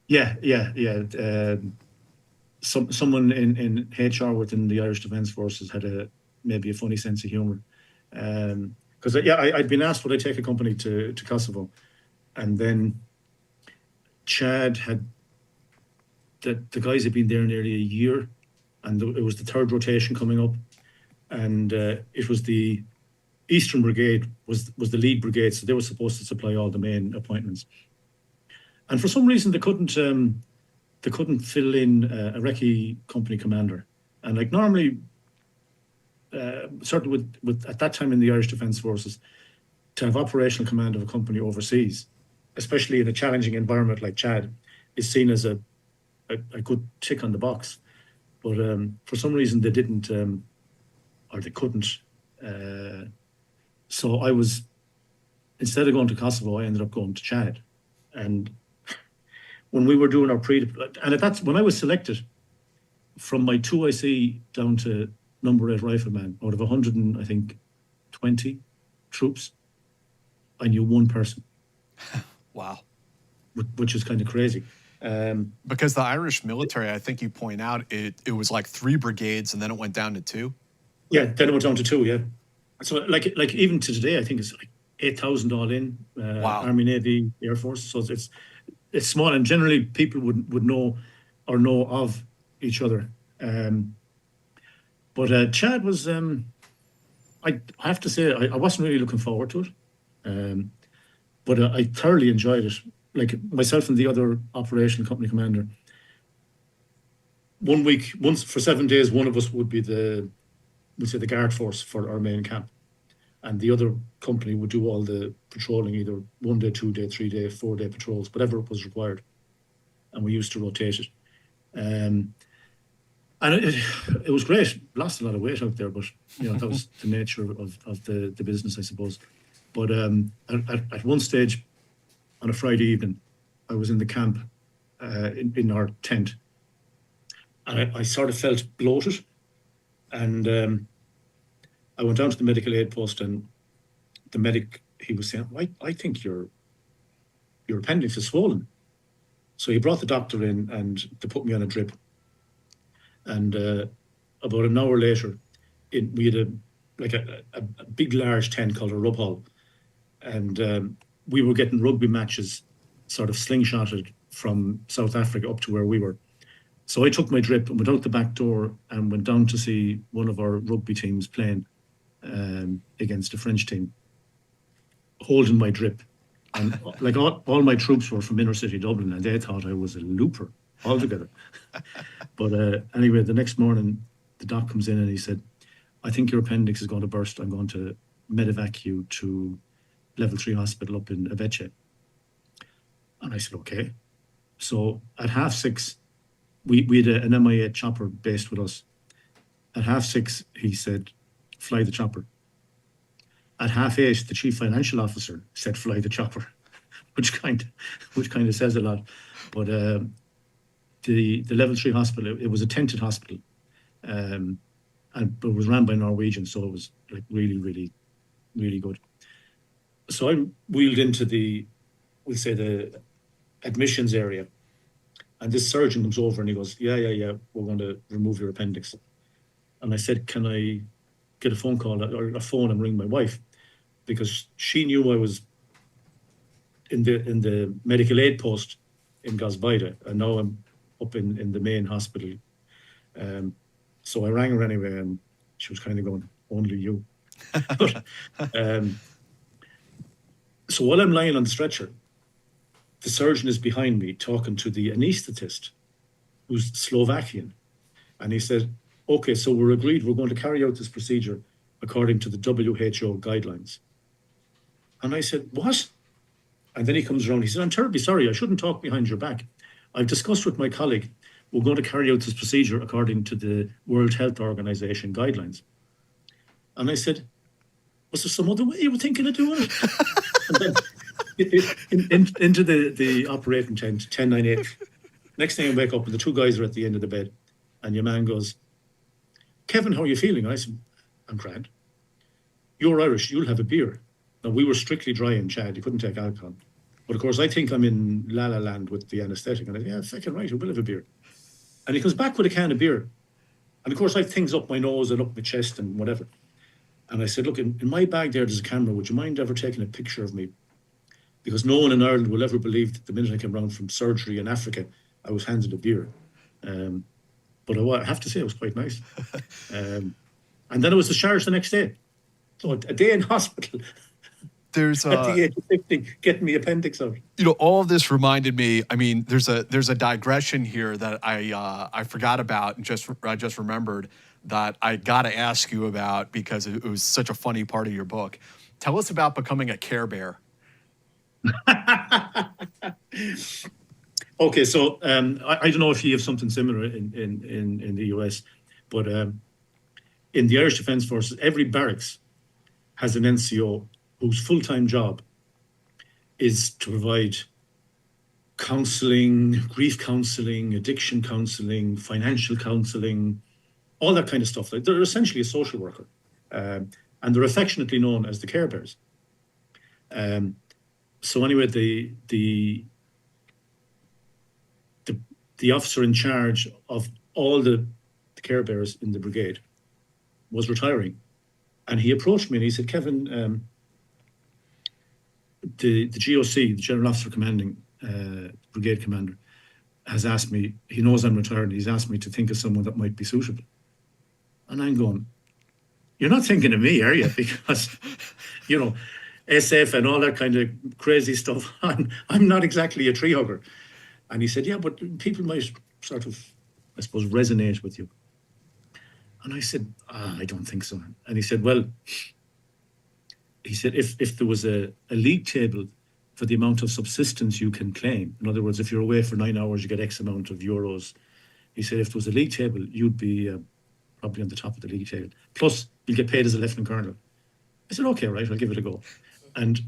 Yeah. Someone in HR within the Irish Defence Forces had maybe a funny sense of humour. Because I'd been asked would I take a company to Kosovo, and then Chad had the guys had been there nearly a year, and it was the third rotation coming up, and it was the Eastern Brigade was the lead brigade, so they were supposed to supply all the main appointments, and for some reason they couldn't fill in a recce company commander, and like normally. Certainly with at that time in the Irish Defence Forces, to have operational command of a company overseas, especially in a challenging environment like Chad, is seen as a I could tick on the box. But for some reason they didn't, or they couldn't. So I was, instead of going to Kosovo, I ended up going to Chad. And when we were doing our when I was selected from my 2IC down to number 8 rifleman, out of 100 and I think 20 troops, I knew one person. Wow. Which is kind of crazy. Because the Irish military, I think you point out, it was like 3 brigades and then it went down to 2. Yeah, then it went down to 2, yeah. So like even to today, I think it's like 8,000 all in, Wow. Army, Navy, Air Force. So it's small, and generally people would know or know of each other. But Chad was, I have to say, I wasn't really looking forward to it. But I thoroughly enjoyed it. Like myself and the other operation company commander, once for 7 days, one of us would be the guard force for our main camp. And the other company would do all the patrolling, either 1 day, 2 day, 3 day, 4 day patrols, whatever was required. And we used to rotate it. And it was great. Lost a lot of weight out there, but that was the nature of the business, I suppose. But at one stage, on a Friday evening, I was in the camp in our tent, and I sort of felt bloated, and I went down to the medical aid post, and the medic, he was saying, I think your appendix is swollen. So he brought the doctor in and they put me on a drip. And about an hour later, we had a big, large tent called a rub hall. And we were getting rugby matches sort of slingshotted from South Africa up to where we were. So I took my drip and went out the back door and went down to see one of our rugby teams playing against a French team, holding my drip. And like all my troops were from inner city Dublin, and they thought I was a looper altogether. But anyway, the next morning, the doc comes in and he said, I think your appendix is going to burst. I'm going to medevac you to level 3 hospital up in Aveche. And I said, okay. So at 6:30, we had an MI8 chopper based with us. At 6:30, he said, fly the chopper. At 8:30, the chief financial officer said, fly the chopper, which kind of says a lot. But the level 3 hospital, it was a tented hospital, but it was ran by Norwegians, so it was like really, really, really good. So I wheeled into the admissions area, and this surgeon comes over and he goes, yeah, we're going to remove your appendix. And I said, can I get a phone call or a phone and ring my wife? Because she knew I was in the medical aid post in GhostBed, and now I'm up in the main hospital. So I rang her anyway, and she was kind of going, only you. But, so while I'm lying on the stretcher, the surgeon is behind me talking to the anaesthetist, who's Slovakian. And he said, okay, so we're agreed we're going to carry out this procedure according to the WHO guidelines. And I said, what? And then he comes around, he said, I'm terribly sorry, I shouldn't talk behind your back. I've discussed with my colleague, we're going to carry out this procedure according to the World Health Organization guidelines. And I said, was there some other way you were thinking of doing it? And then into the operating tent, 10, 9, 8. Next thing I wake up and the 2 guys are at the end of the bed. And your man goes, Kevin, how are you feeling? And I said, I'm grand. You're Irish, you'll have a beer. Now, we were strictly dry in Chad. You couldn't take alcohol. But of course, I think I'm in La La Land with the anaesthetic. And I said, yeah, fucking right, we'll have a beer. And he comes back with a can of beer. And of course, I have things up my nose and up my chest and whatever. And I said, look, in my bag there's a camera. Would you mind ever taking a picture of me? Because no one in Ireland will ever believe that the minute I came round from surgery in Africa, I was handed a beer. But I have to say, it was quite nice. And then I was discharged the next day. So a day in hospital. There's at the age of 50, getting the appendix out. All of this reminded me. I mean, there's a digression here that I forgot about and I just remembered that I got to ask you about because it was such a funny part of your book. Tell us about becoming a Care Bear. Okay, so I don't know if you have something similar in the US, but in the Irish Defence Forces, every barracks has an NCO whose full-time job is to provide counselling, grief counselling, addiction counselling, financial counselling, all that kind of stuff. Like, they're essentially a social worker, and they're affectionately known as the Care Bears. So anyway, the officer in charge of all the Care Bears in the brigade was retiring, and he approached me and he said, Kevin, the GOC, the General Officer Commanding Brigade Commander, has asked me, he knows I'm retired, he's asked me to think of someone that might be suitable. And I'm going, you're not thinking of me, are you? Because, you know, SF and all that kind of crazy stuff, I'm not exactly a tree hugger. And he said, yeah, but people might sort of, I suppose, resonate with you. And I said, I don't think so. And he said, well, he said, if there was a league table for the amount of subsistence you can claim, in other words, if you're away for 9 hours, you get X amount of euros. He said, if there was a league table, you'd be probably on the top of the league table. Plus, you'll get paid as a lieutenant colonel. I said, okay, right, I'll give it a go. And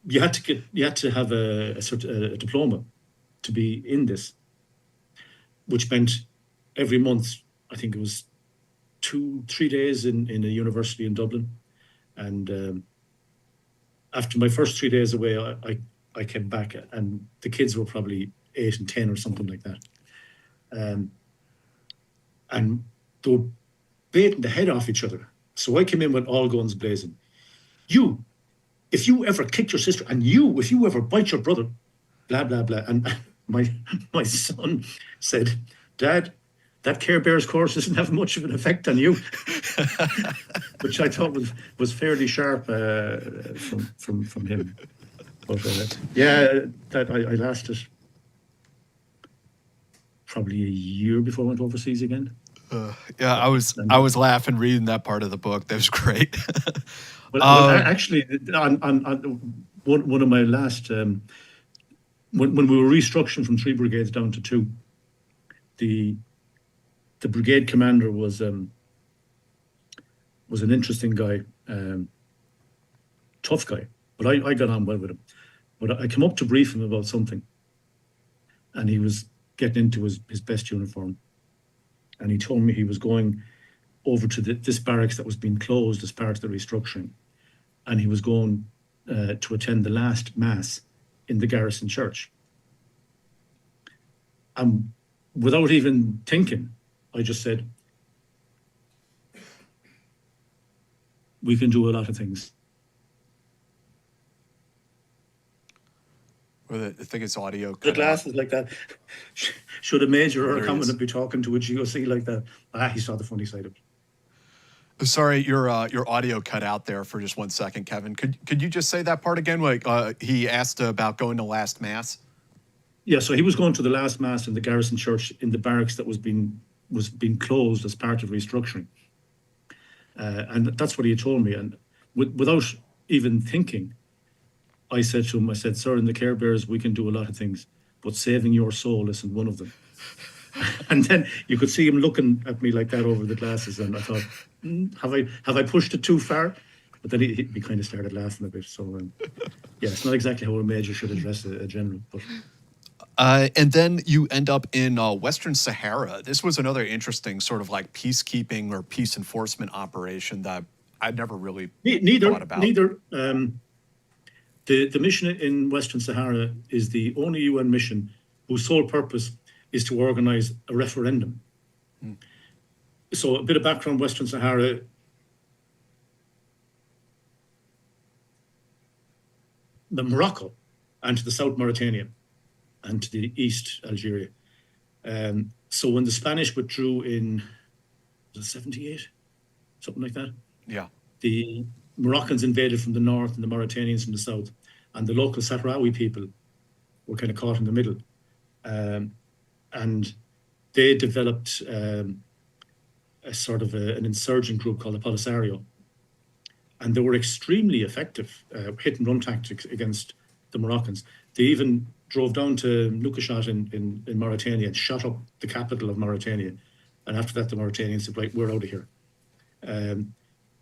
you had to have a diploma to be in this, which meant every month, I think it was 2-3 days in a university in Dublin. And after my first 3 days away, I came back, and the kids were probably 8 and 10 or something like that. And they were baiting the head off each other. So I came in with all guns blazing. You, if you ever kicked your sister, and you, if you ever bite your brother, blah, blah, blah. And my son said, Dad, that Care Bears course doesn't have much of an effect on you, which I thought was fairly sharp from him. But that I lasted probably a year before I went overseas again. I was laughing reading that part of the book. That was great. Well, actually, on one of my last, when we were restructuring from 3 brigades down to 2, the brigade commander was an interesting guy, tough guy, but I got on well with him. But I came up to brief him about something, and he was getting into his best uniform, and he told me he was going over to this barracks that was being closed as part of the restructuring, and he was going to attend the last mass in the garrison church. And without even thinking, I just said, we can do a lot of things. Well, I think it's audio. The glasses like that. Should a major or a commandant be talking to a GOC like that? He saw the funny side of it. Sorry, your audio cut out there for just 1 second, Kevin. Could you just say that part again? Like he asked about going to last mass. Yeah, so he was going to the last mass in the garrison church in the barracks that was being closed as part of restructuring, and that's what he had told me. And without even thinking, I said to him, I said, sir, in the Care Bears, we can do a lot of things, but saving your soul isn't one of them. And then you could see him looking at me like that over the glasses, and I thought, have I pushed it too far? But then he kind of started laughing a bit. So yeah, it's not exactly how a major should address a general. But and then you end up in Western Sahara. This was another interesting sort of like peacekeeping or peace enforcement operation that I'd never really thought about. The mission in Western Sahara is the only UN mission whose sole purpose is to organize a referendum. So a bit of background, Western Sahara, the Morocco, and to the south Mauritania, and to the east Algeria. So when the Spanish withdrew in, was it 78? Something like that? Yeah. The Moroccans invaded from the north and the Mauritanians from the south, and the local Sahrawi people were kind of caught in the middle. And they developed a sort of an insurgent group called the Polisario. And they were extremely effective hit and run tactics against the Moroccans. They even drove down to Nukashot in Mauritania and shot up the capital of Mauritania. And after that, the Mauritanians said, right, we're out of here.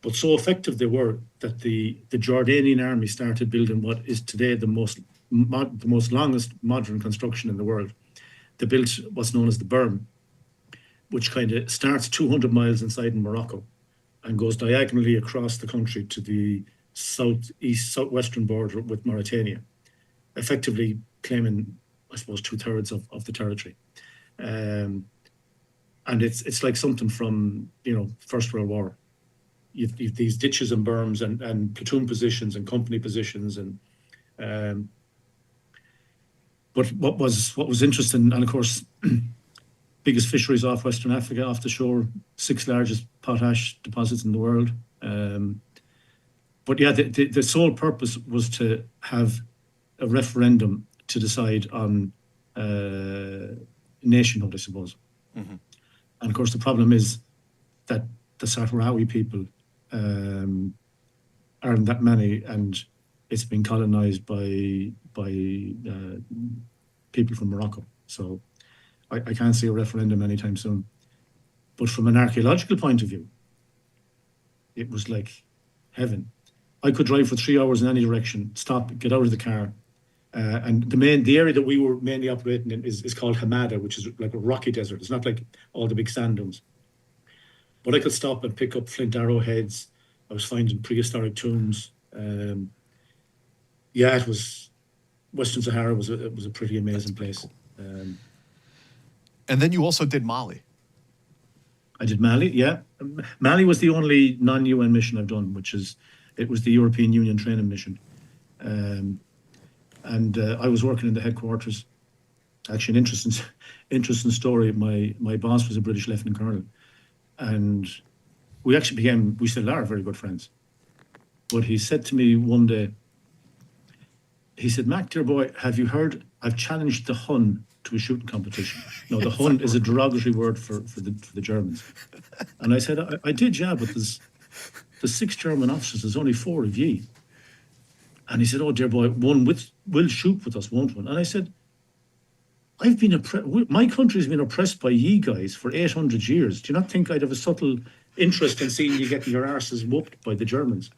But so effective they were that the Jordanian army started building what is today the most longest modern construction in the world. They built what's known as the berm, which kind of starts 200 miles inside in Morocco and goes diagonally across the country to the southwestern border with Mauritania, effectively claiming, I suppose, 2/3 of the territory. And it's like something from, First World War. You've these ditches and berms and platoon positions and company positions but what was interesting, and of course, biggest fisheries off Western Africa, off the shore, 6th largest potash deposits in the world. But yeah, the sole purpose was to have a referendum to decide on nationhood, I suppose. Mm-hmm. And of course, the problem is that the Sahrawi people aren't that many, and it's been colonized by people from Morocco. So I can't see a referendum anytime soon. But from an archaeological point of view, it was like heaven. I could drive for 3 hours in any direction, stop, get out of the car. And the area that we were mainly operating in is called Hamada, which is like a rocky desert. It's not like all the big sand dunes. But I could stop and pick up flint arrowheads. I was finding prehistoric tombs. It was Western Sahara was a pretty amazing place. And then you also did Mali. I did Mali, yeah. Mali was the only non-UN mission I've done, it was the European Union training mission. And I was working in the headquarters. Actually, an interesting story. My boss was a British Lieutenant Colonel, and we still are very good friends. But he said to me one day, he said, "Mack, dear boy, have you heard? I've challenged the Hun to a shooting competition." No, the Hun is a derogatory word for the Germans. And I said, I did, yeah, but there's 6 German officers. There's only 4 of ye. And he said, "Oh, dear boy, one will shoot with us, won't one?" And I said, "I've been my country's been oppressed by ye guys for 800 years. Do you not think I'd have a subtle interest in seeing you getting your arses whooped by the Germans?"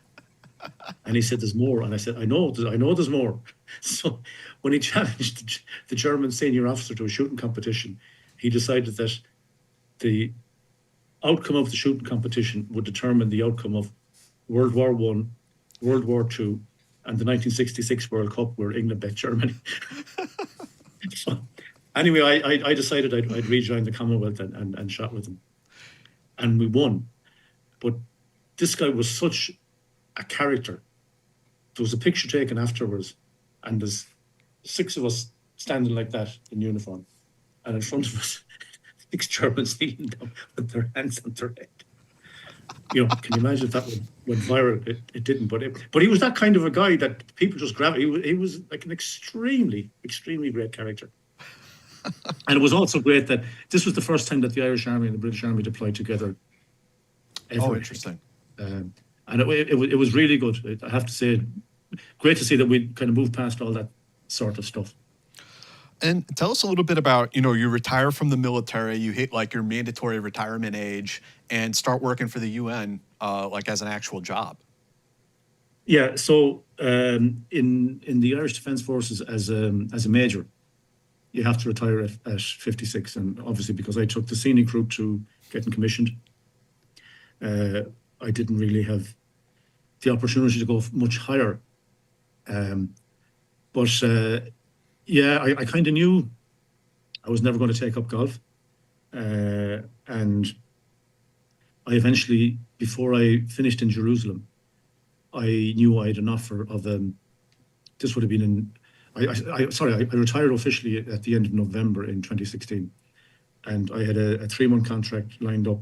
And he said, "There's more." And I said, I know there's more. So when he challenged the German senior officer to a shooting competition, he decided that the outcome of the shooting competition would determine the outcome of World War I, World War II, and the 1966 World Cup, where England beat Germany. So anyway, I decided I'd rejoin the Commonwealth and shot with them. And we won. But this guy was such a character. There was a picture taken afterwards, and there's 6 of us standing like that in uniform. And in front of us, 6 Germans kneeling down with their hands on their head. Can you imagine if that went viral? It didn't, but he was that kind of a guy that people just gravitated. He was like an extremely, extremely great character. And it was also great that this was the first time that the Irish Army and the British Army deployed together ever. Oh, interesting. And it was really good. I have to say, great to see that we kind of moved past all that sort of stuff. And tell us a little bit about, you retire from the military, you hit like your mandatory retirement age and start working for the UN, like as an actual job. Yeah. So in the Irish Defence Forces as a major, you have to retire at 56. And obviously because I took the scenic route to getting commissioned, I didn't really have the opportunity to go much higher. Yeah, I kind of knew I was never going to take up golf. And I eventually, before I finished in Jerusalem, I knew I had an offer of, this would have been I retired officially at the end of November in 2016. And I had a 3-month contract lined up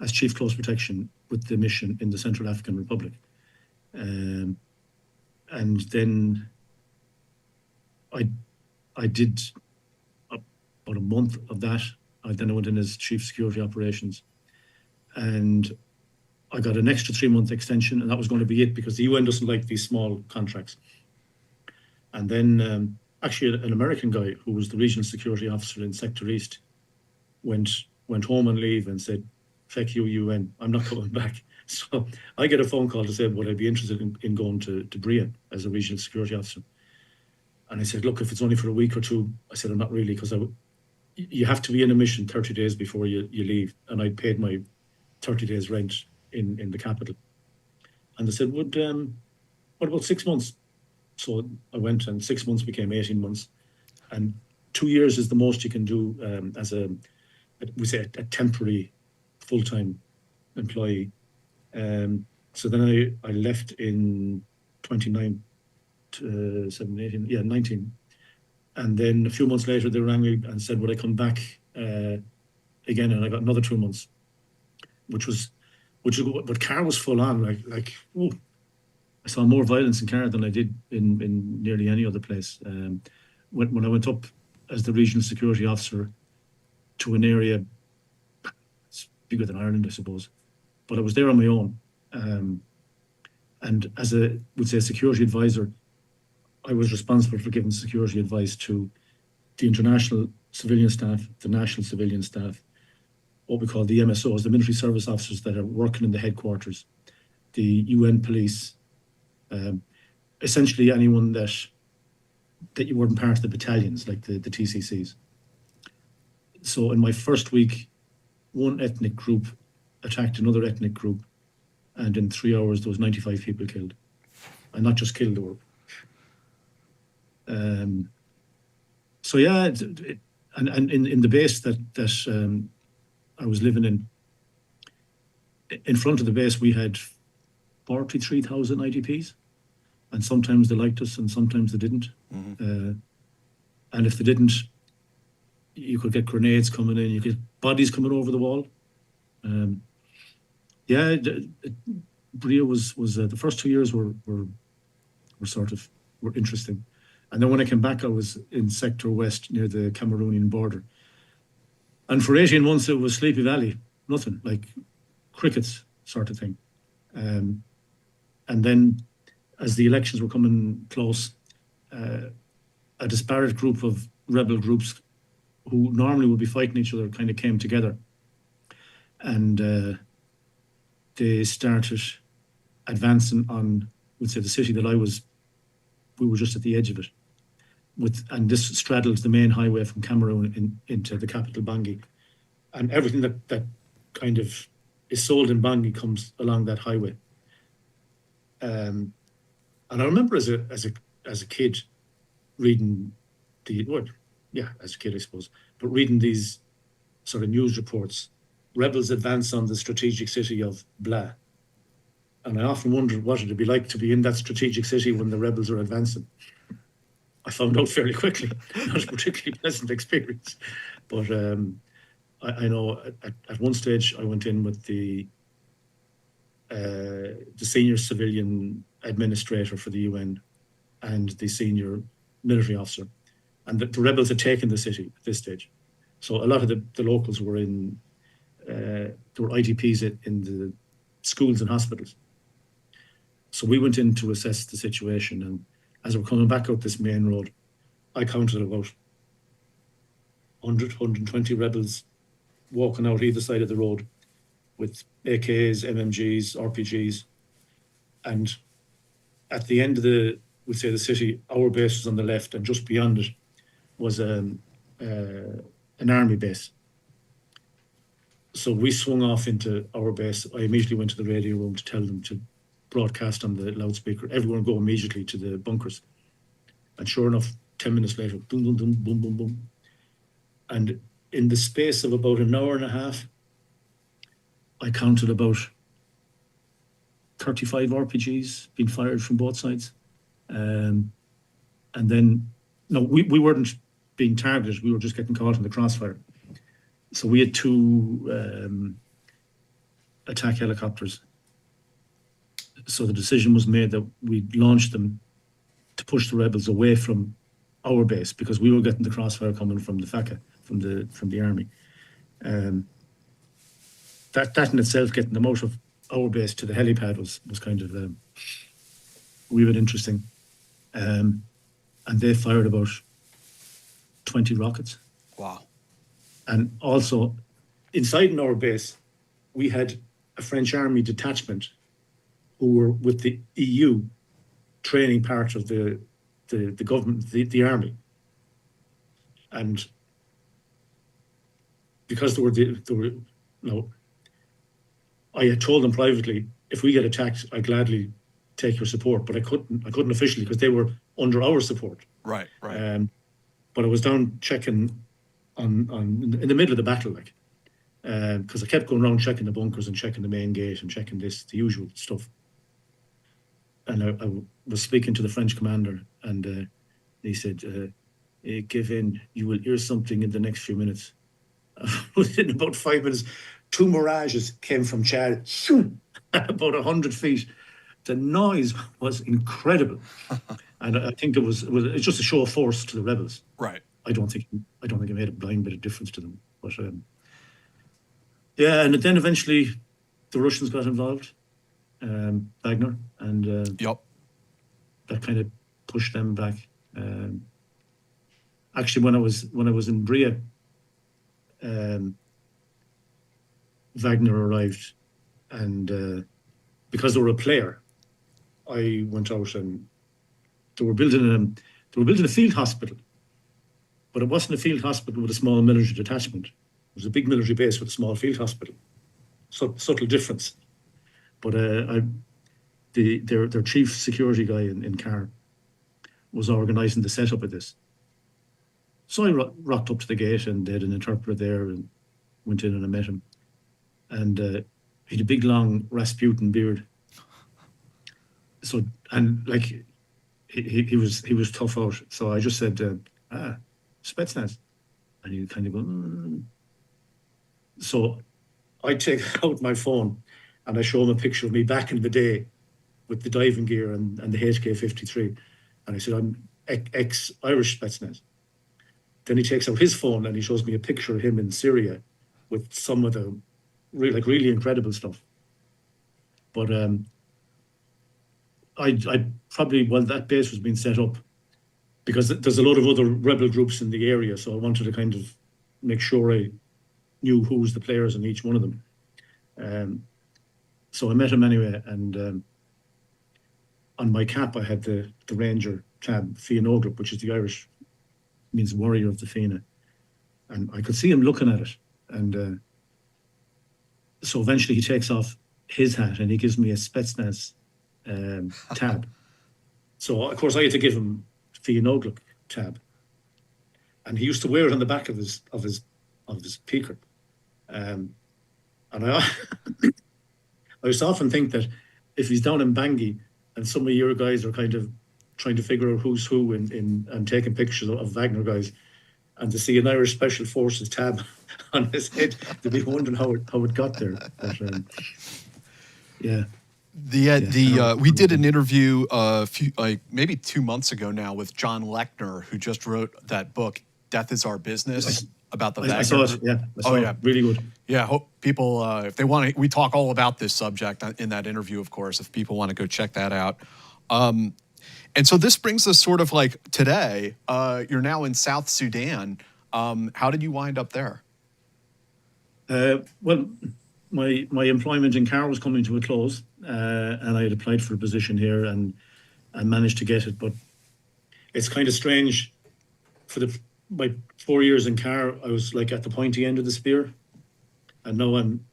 as Chief Close Protection with the mission in the Central African Republic. And then I did about a month of that. Then I went in as Chief Security Operations, and I got an extra 3-month extension, and that was going to be it because the UN doesn't like these small contracts. And then actually an American guy who was the regional security officer in Sector East went home on leave and said, "Feck you, UN, I'm not coming back." So I get a phone call to say, would I be interested in going to Bria as a regional security officer? And I said, look, if it's only for a week or two, I said, I'm not really, because you have to be in a mission 30 days before you leave. And I paid my 30 days rent in the capital. And they said, what about 6 months? So I went, and 6 months became 18 months. And 2 years is the most you can do as a temporary full-time employee. So then I left in 19. And then a few months later, they rang me and said, would I come back again? And I got another 2 months, but Car was full on. Ooh, I saw more violence in Car than I did in nearly any other place. When I went up as the regional security officer to an area, it's bigger than Ireland, I suppose, but I was there on my own. And as a security advisor, I was responsible for giving security advice to the international civilian staff, the national civilian staff, what we call the MSOs, the military service officers that are working in the headquarters, the UN police, essentially anyone that you weren't part of the battalions, like the TCCs. So in my first week, one ethnic group attacked another ethnic group, and in 3 hours there was 95 people killed. And not just killed, they were so yeah, and in the base that I was living in front of the base, we had 43,000 IDPs, and sometimes they liked us and sometimes they didn't. Mm-hmm. And if they didn't, you could get grenades coming in, you could bodies coming over the wall. Bria was the first 2 years were interesting. And then when I came back, I was in Sector West near the Cameroonian border. And for 18 months, it was Sleepy Valley, nothing, like crickets sort of thing. And then as the elections were coming close, a disparate group of rebel groups who normally would be fighting each other kind of came together. And they started advancing on, the city that we were just at the edge of it. And this straddles the main highway from Cameroon into the capital, Bangui. And everything that kind of is sold in Bangui comes along that highway. And I remember as a kid reading as a kid, I suppose, but reading these sort of news reports, rebels advance on the strategic city of blah. And I often wondered what it would be like to be in that strategic city when the rebels are advancing. I found out fairly quickly, not a particularly pleasant experience. But I know at one stage I went in with the senior civilian administrator for the UN and the senior military officer. And the rebels had taken the city at this stage. So a lot of the locals were there were IDPs in the schools and hospitals. So we went in to assess the situation, and as we're coming back up this main road, I counted about 100, 120 rebels walking out either side of the road with AKs, MMGs, RPGs. And at the end of the city, our base was on the left, and just beyond it was an army base. So we swung off into our base. I immediately went to the radio room to tell them to broadcast on the loudspeaker, everyone go immediately to the bunkers. And sure enough, 10 minutes later, boom, boom, boom, boom, boom, boom. And in the space of about an hour and a half, I counted about 35 RPGs being fired from both sides. And then, no, we weren't being targeted, we were just getting caught in the crossfire. So we had two attack helicopters. So the decision was made that we launched them to push the rebels away from our base, because we were getting the crossfire coming from the FACA, from the army. That in itself, getting them out of our base to the helipad was kind of a wee bit interesting. and they fired about 20 rockets. Wow. And also, inside in our base, we had a French army detachment who were with the EU training part of the government, the army. And because I had told them privately, if we get attacked, I'd gladly take your support, but I couldn't officially because they were under our support. Right. But I was down checking in the middle of the battle, like, because I kept going around checking the bunkers and checking the main gate and checking the usual stuff. And I was speaking to the French commander, and he said, Kevin, you will hear something in the next few minutes. Within about 5 minutes, 2 mirages came from Chad, at about 100 feet. The noise was incredible. And I think it's just a show of force to the rebels. Right. I don't think it made a blind bit of difference to them. But yeah, and then eventually the Russians got involved, Wagner, and Yep. that kind of pushed them back. Actually, when I was in Bria, Wagner arrived, and because they were a player, I went out, and they were building a field hospital, but it wasn't a field hospital with a small military detachment. It was a big military base with a small field hospital. Subtle difference. But their chief security guy in Khiam was organising the setup of this. So I rocked up to the gate, and they had an interpreter there, and went in and I met him. And he had a big, long Rasputin beard. So, and like, he was tough out. So I just said, Spetsnaz. And he kind of go, So I take out my phone and I show him a picture of me back in the day with the diving gear and the HK-53. And I said, I'm ex-Irish Spetsnaz. Then he takes out his phone and he shows me a picture of him in Syria with some of the really incredible stuff. But I probably, while that base was being set up, because there's a lot of other rebel groups in the area, so I wanted to kind of make sure I knew who was the players in each one of them. So I met him anyway, and on my cap I had the Ranger tab, Fianna Group, which is the Irish, means warrior of the Fianna. And I could see him looking at it. And so eventually he takes off his hat and he gives me a Spetsnaz tab. So of course I had to give him Fianna Group tab. And he used to wear it on the back of his peaker. And I used to often think that if he's down in Bangui and some of your guys are kind of trying to figure out who's who and taking pictures of Wagner guys, and to see an Irish Special Forces tab on his head, to be wondering how it got there. But, yeah. We did an interview maybe 2 months ago now with John Lechner, who just wrote that book, Death is Our Business, about the Wagner. I saw it, yeah. Really good. Yeah, hope people, if they want to, we talk all about this subject in that interview, of course, if people want to go check that out. And so this brings us sort of like today, you're now in South Sudan. How did you wind up there? Well, my employment in Khiam was coming to a close, and I had applied for a position here and I managed to get it. But it's kind of strange. For my 4 years in Khiam, I was like at the pointy end of the spear, and now I'm,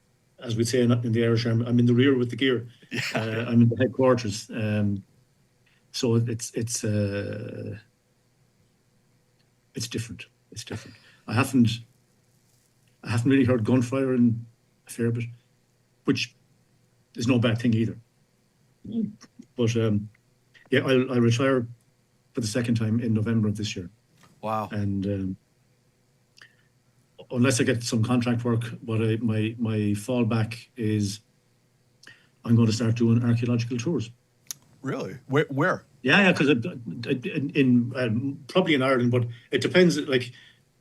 as we'd say in the Irish Army, I'm in the rear with the gear. Yeah. I'm in the headquarters. So it's different. It's different. I haven't really heard gunfire in a fair bit, which is no bad thing either. But yeah, I'll retire for the second time in November of this year. Wow. And unless I get some contract work, my fallback is I'm going to start doing archaeological tours. Really? Where? Yeah, because in probably in Ireland, but it depends. Like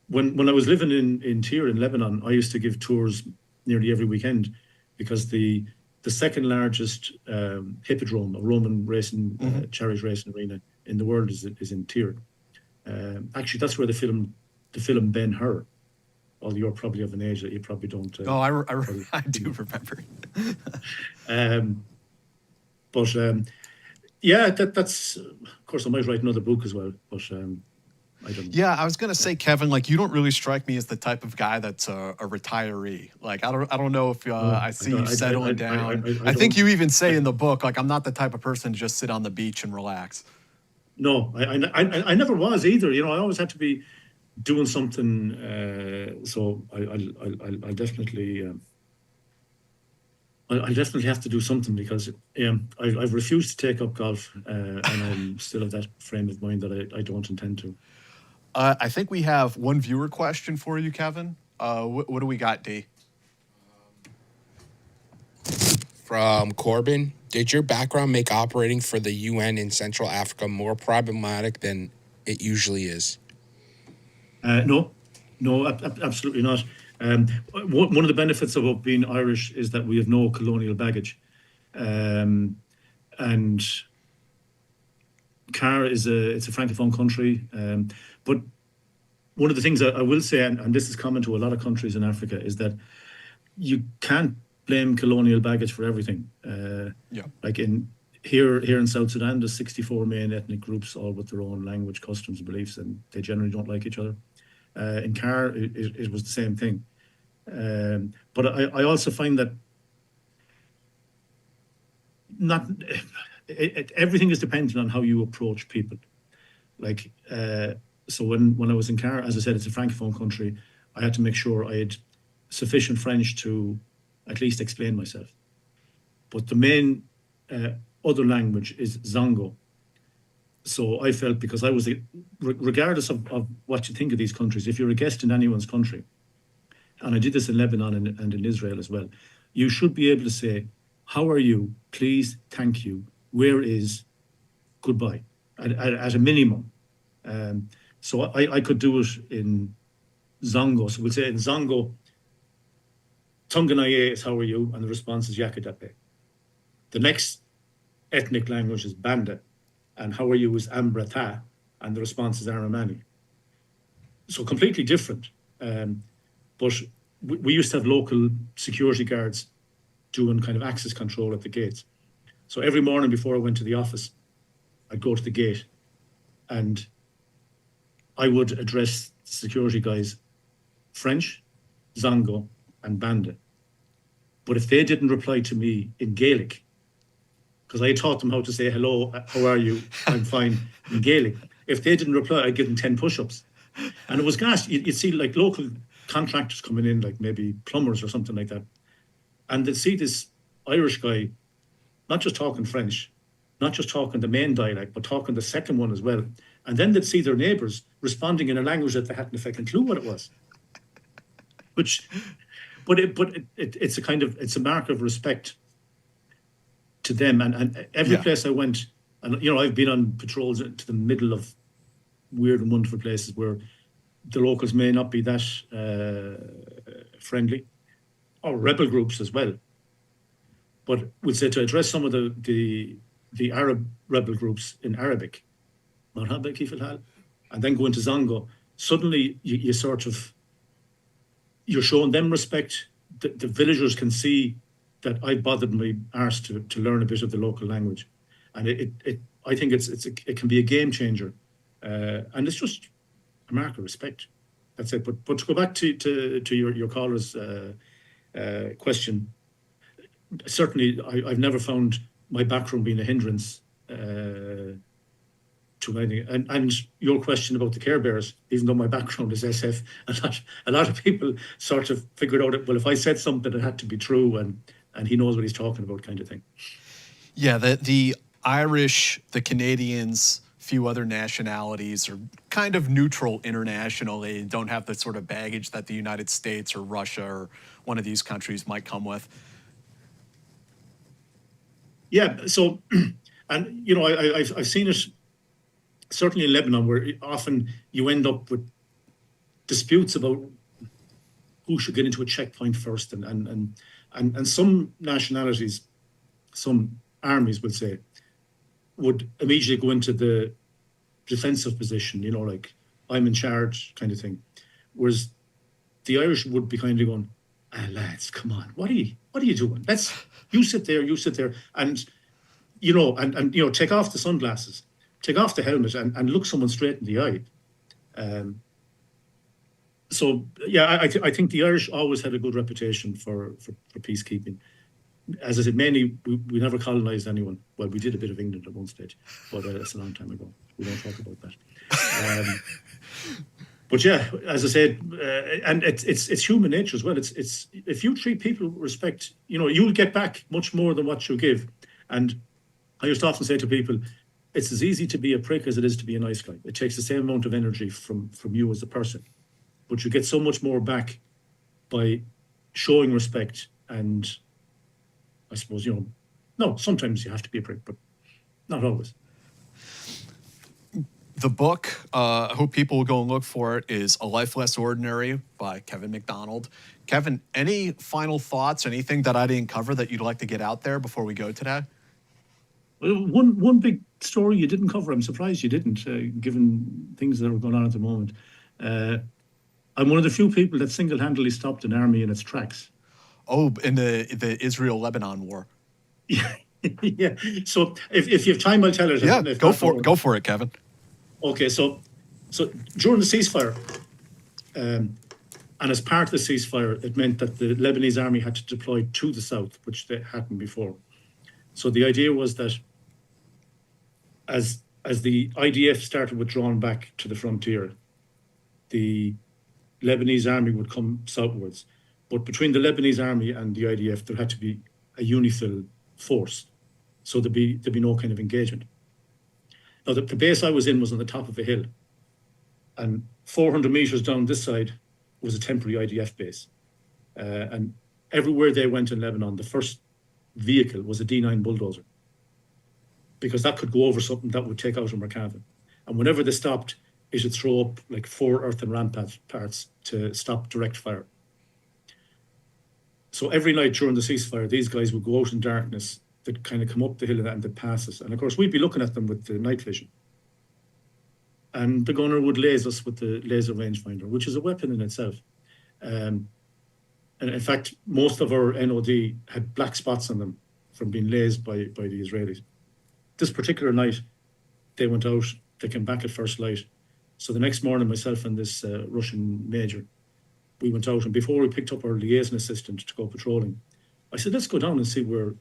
when I was living in Tyre in Lebanon, I used to give tours nearly every weekend, because the second largest hippodrome, a Roman racing chariot racing arena in the world, is in Tyre. Actually, that's where the film Ben-Hur, although you're probably of an age that you probably don't. I do remember. Yeah, that's of course I might write another book as well, but I don't know. Yeah, I was gonna say, Kevin, like you don't really strike me as the type of guy that's a retiree. Like I don't know if I see you settling down. I think you even say in the book, like I'm not the type of person to just sit on the beach and relax. No, I never was either. You know, I always had to be doing something. So I definitely. I definitely have to do something because I've refused to take up golf, and I'm still of that frame of mind that I don't intend to. I think we have one viewer question for you, Kevin. What do we got, D? From Corbin, did your background make operating for the UN in Central Africa more problematic than it usually is? No, absolutely not. One of the benefits of being Irish is that we have no colonial baggage, and CAR it's a francophone country, but one of the things I will say, and this is common to a lot of countries in Africa, is that you can't blame colonial baggage for everything. Like here in South Sudan, there's 64 main ethnic groups, all with their own language, customs, and beliefs, and they generally don't like each other. In CAR, it was the same thing. But I also find that everything is dependent on how you approach people. Like, so when I was in CAR, as I said, it's a francophone country. I had to make sure I had sufficient French to at least explain myself. But the main other language is Zongo. So I felt, because I was, regardless of what you think of these countries, if you're a guest in anyone's country, and I did this in Lebanon and in Israel as well, you should be able to say, how are you? Please, thank you. Where is goodbye? At a minimum. So I could do it in Zongo. So we'll say in Zongo, Tunganaye is how are you? And the response is Yakadape. The next ethnic language is Banda, and how are you is Ambrata, and the response is Aramani. So completely different. But we used to have local security guards doing kind of access control at the gates. So every morning before I went to the office, I'd go to the gate and I would address the security guys French, Zongo, and Banda. But if they didn't reply to me in Gaelic, because I taught them how to say hello, how are you, I'm fine, in Gaelic. If they didn't reply, I'd give them 10 push-ups. And it was gas. You'd see like local contractors coming in, like maybe plumbers or something like that. And they'd see this Irish guy, not just talking French, not just talking the main dialect, but talking the second one as well. And then they'd see their neighbours responding in a language that they hadn't a fucking clue what it was. It's a kind of, it's a mark of respect to them. And every place I went, and you know, I've been on patrols to the middle of weird and wonderful places where the locals may not be that friendly, or rebel groups as well. But we'll say, to address some of the Arab rebel groups in Arabic, Marhaba kif al-hal, and then go into Zongo, suddenly you sort of, you're showing them respect. The villagers can see that I bothered my arse to learn a bit of the local language. And I think it can be a game changer. And it's just a mark of respect. That's it. But to go back to your caller's question, certainly I've never found my background being a hindrance to anything. And your question about the Care Bears, even though my background is SF, a lot of people sort of figured out, well, if I said something, it had to be true, and he knows what he's talking about, kind of thing. Yeah, the Irish, the Canadians, few other nationalities are kind of neutral internationally, don't have the sort of baggage that the United States or Russia or one of these countries might come with. Yeah, so, and you know, I've seen it certainly in Lebanon, where often you end up with disputes about who should get into a checkpoint first, and some nationalities, some armies would say, would immediately go into the defensive position, like I'm in charge kind of thing. Whereas the Irish would be kind of going, lads, come on, what are you doing? You sit there, and take off the sunglasses, take off the helmet, and look someone straight in the eye. So yeah, I think the Irish always had a good reputation for peacekeeping. As I said, mainly we never colonized anyone. Well, we did a bit of England at one stage, but that's a long time ago. We don't talk about that. But yeah, as I said, and it's human nature as well. It's if you treat people with respect, you'll get back much more than what you give. And I used to often say to people, it's as easy to be a prick as it is to be a nice guy. It takes the same amount of energy from you as a person, but you get so much more back by showing respect. And I suppose, no, sometimes you have to be a prick, but not always. The book, I hope people will go and look for it, is A Life Less Ordinary by Kevin McDonald. Kevin, any final thoughts, anything that I didn't cover that you'd like to get out there before we go today? Well, one big story you didn't cover, I'm surprised you didn't, given things that are going on at the moment. I'm one of the few people that single-handedly stopped an army in its tracks. Oh, in the Israel-Lebanon War. Yeah. So if you have time, I'll tell it. Yeah, go for it, Kevin. Okay, so during the ceasefire, and as part of the ceasefire, it meant that the Lebanese army had to deploy to the south, which they hadn't before. So the idea was that as the IDF started withdrawing back to the frontier, the Lebanese army would come southwards. But between the Lebanese army and the IDF, there had to be a unifil force. So there'd be no kind of engagement. Now, the base I was in was on the top of a hill, and 400 meters down this side was a temporary IDF base. And everywhere they went in Lebanon, the first vehicle was a D9 bulldozer, because that could go over something that would take out a Merkava. And whenever they stopped, it would throw up like 4 earthen rampart parts to stop direct fire. So every night during the ceasefire, these guys would go out in darkness. They'd kind of come up the hill and they'd pass us. And of course, we'd be looking at them with the night vision. And the gunner would laser us with the laser rangefinder, which is a weapon in itself. And in fact, most of our NOD had black spots on them from being lased by the Israelis. This particular night, they went out, they came back at first light. So the next morning, myself and this Russian major, we went out, and before we picked up our liaison assistant to go patrolling, I said, let's go down and see where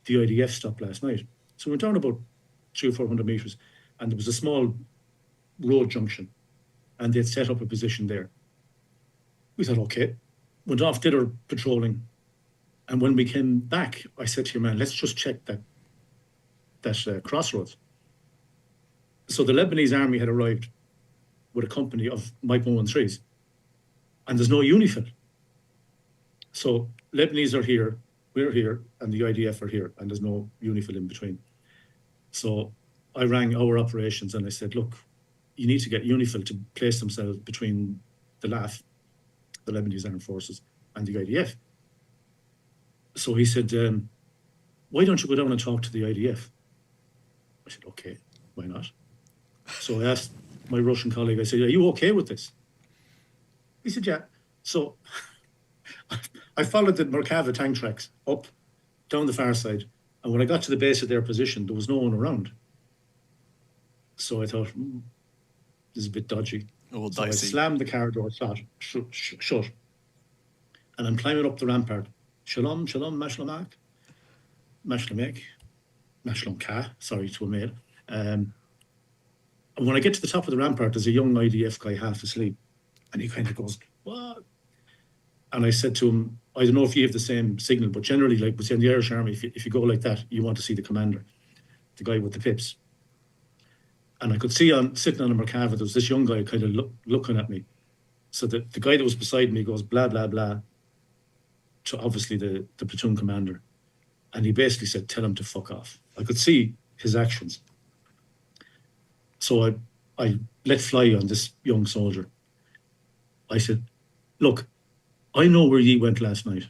the IDF stopped last night. So we went down about 300 or 400 meters, and there was a small road junction, and they'd set up a position there. We thought, okay, went off, did our patrolling, and when we came back, I said to your man, let's just check that crossroads. So the Lebanese army had arrived with a company of Mike 113s, and there's no unifil. So Lebanese are here, we're here, and the IDF are here, and there's no unifil in between. So I rang our operations and I said, look, you need to get unifil to place themselves between the LAF, the Lebanese Armed Forces, and the IDF. So he said, why don't you go down and talk to the IDF? I said, okay, why not? So I asked my Russian colleague, I said, are you okay with this? He said, yeah. So I followed the Merkava tank tracks up, down the far side. And when I got to the base of their position, there was no one around. So I thought, this is a bit dodgy. A little so dicey. I slammed the car door shut. And I'm climbing up the rampart. Shalom, shalom, mashlomak. Mashlomek. Mashlom ka, sorry, to a male. And when I get to the top of the rampart, there's a young IDF guy half asleep. And he kind of goes, what? And I said to him, I don't know if you have the same signal, but generally, like we say in the Irish Army, if you go like that, you want to see the commander, the guy with the pips. And I could see sitting on a Merkava, there was this young guy kind of looking at me. So the guy that was beside me goes, blah, blah, blah, to obviously the platoon commander. And he basically said, tell him to fuck off. I could see his actions. So I let fly on this young soldier. I said, look, I know where ye went last night.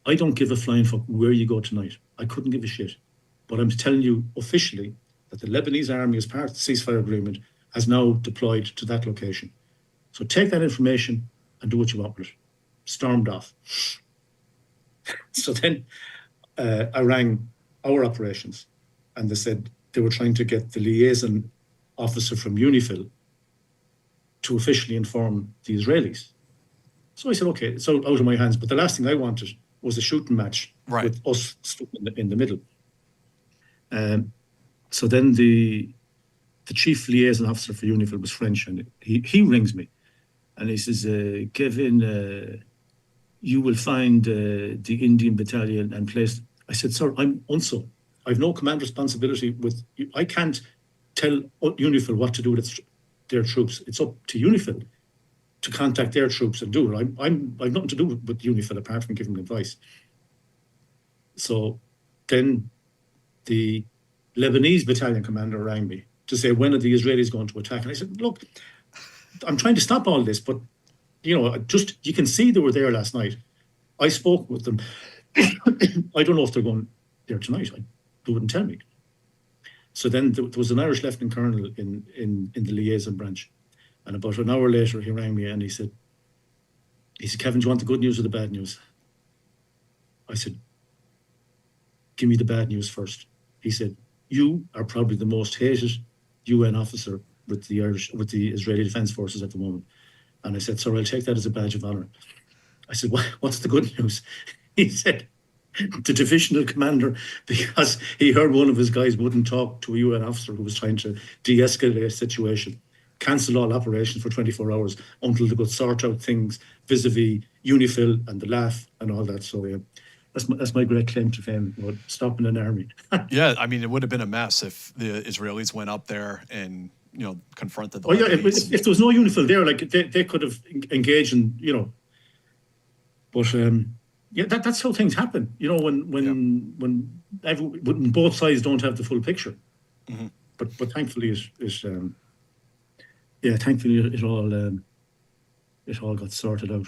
I don't give a flying fuck where you go tonight. I couldn't give a shit. But I'm telling you officially that the Lebanese army, as part of the ceasefire agreement, has now deployed to that location. So take that information and do what you want with it. Stormed off. So then I rang our operations, and they said they were trying to get the liaison officer from UNIFIL to officially inform the Israelis. So I said, okay, it's out of my hands. But the last thing I wanted was a shooting match with us stuck in the middle. So then the chief liaison officer for UNIFIL was French, and he rings me, and he says, Kevin, you will find the Indian battalion and place. I said, sir, I'm UNSO. I've no command responsibility with you. I can't tell UNIFIL what to do with their troops. It's up to UNIFIL to contact their troops and do it. I've nothing to do with UNIFIL apart from giving them advice. So then the Lebanese battalion commander rang me to say, when are the Israelis going to attack? And I said, look, I'm trying to stop all this, but you can see they were there last night. I spoke with them. I don't know if they're going there tonight. They wouldn't tell me. So then there was an Irish lieutenant colonel in the liaison branch. And about an hour later, he rang me and he said, Kevin, do you want the good news or the bad news? I said, give me the bad news first. He said, you are probably the most hated UN officer with the Israeli Defence Forces at the moment. And I said, sir, I'll take that as a badge of honour. I said, what's the good news? He said, the divisional commander, because he heard one of his guys wouldn't talk to a UN officer who was trying to de-escalate a situation, cancel all operations for 24 hours until they could sort out things vis-a-vis UNIFIL and the LAF and all that. So yeah, that's my great claim to fame, stopping an army. Yeah, I mean, it would have been a mess if the Israelis went up there and confronted the Lebanese. If there was no UNIFIL there, like they could have engaged in, but yeah, that's how things happen. When both sides don't have the full picture. Mm-hmm. But thankfully, it all got sorted out.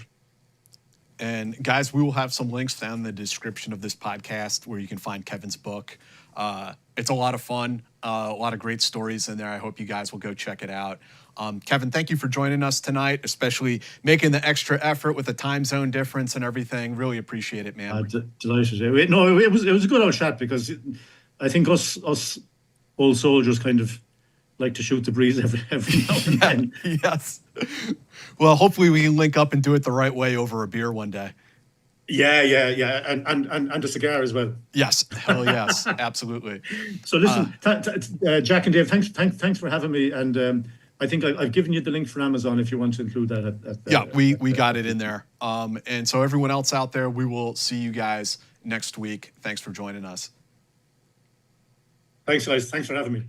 And guys, we will have some links down in the description of this podcast where you can find Kevin's book. It's a lot of fun, a lot of great stories in there. I hope you guys will go check it out. Kevin, thank you for joining us tonight, especially making the extra effort with the time zone difference and everything. Really appreciate it, man. Delighted. No, it was a good old chat, because I think us old soldiers kind of like to shoot the breeze every now and then. Yes. Well, hopefully we can link up and do it the right way over a beer one day. Yeah, and a cigar as well. Yes, hell yes, absolutely. So listen, Jack and Dave, thanks for having me, and I think I've given you the link for Amazon if you want to include that. We got it in there. And so everyone else out there, we will see you guys next week. Thanks for joining us. Thanks, guys. Thanks for having me.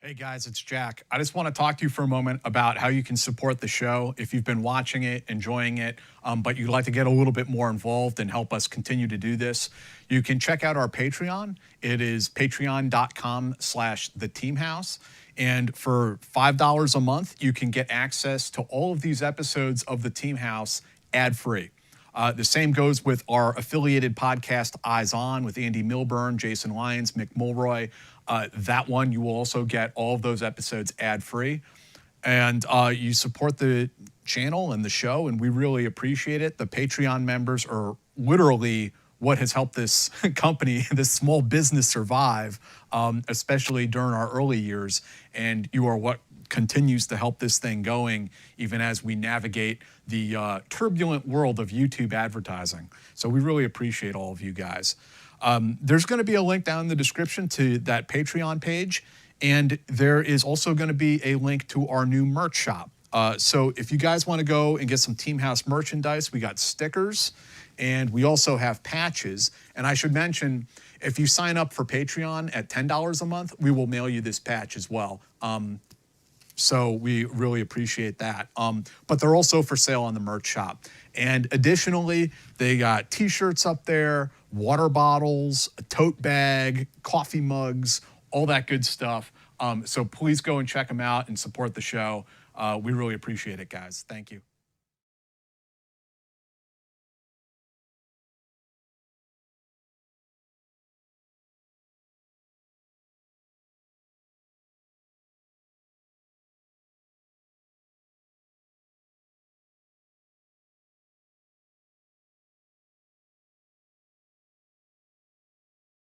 Hey guys, it's Jack. I just want to talk to you for a moment about how you can support the show if you've been watching it, enjoying it, but you'd like to get a little bit more involved and help us continue to do this. You can check out our Patreon. It is patreon.com/theteamhouse. And for $5 a month, you can get access to all of these episodes of The Team House ad-free. The same goes with our affiliated podcast, Eyes On, with Andy Milburn, Jason Lyons, Mick Mulroy. That one, you will also get all of those episodes ad-free. And you support the channel and the show, and we really appreciate it. The Patreon members are literally what has helped this company, this small business survive, especially during our early years. And you are what continues to help this thing going, even as we navigate the turbulent world of YouTube advertising. So we really appreciate all of you guys. There's going to be a link down in the description to that Patreon page, and there is also going to be a link to our new merch shop. So if you guys want to go and get some Team House merchandise, we got stickers, and we also have patches. And I should mention, if you sign up for Patreon at $10 a month, we will mail you this patch as well. So we really appreciate that. But they're also for sale on the merch shop. And additionally, they got t-shirts up there, water bottles, a tote bag, coffee mugs, all that good stuff. So please go and check them out and support the show. We really appreciate it, guys. Thank you.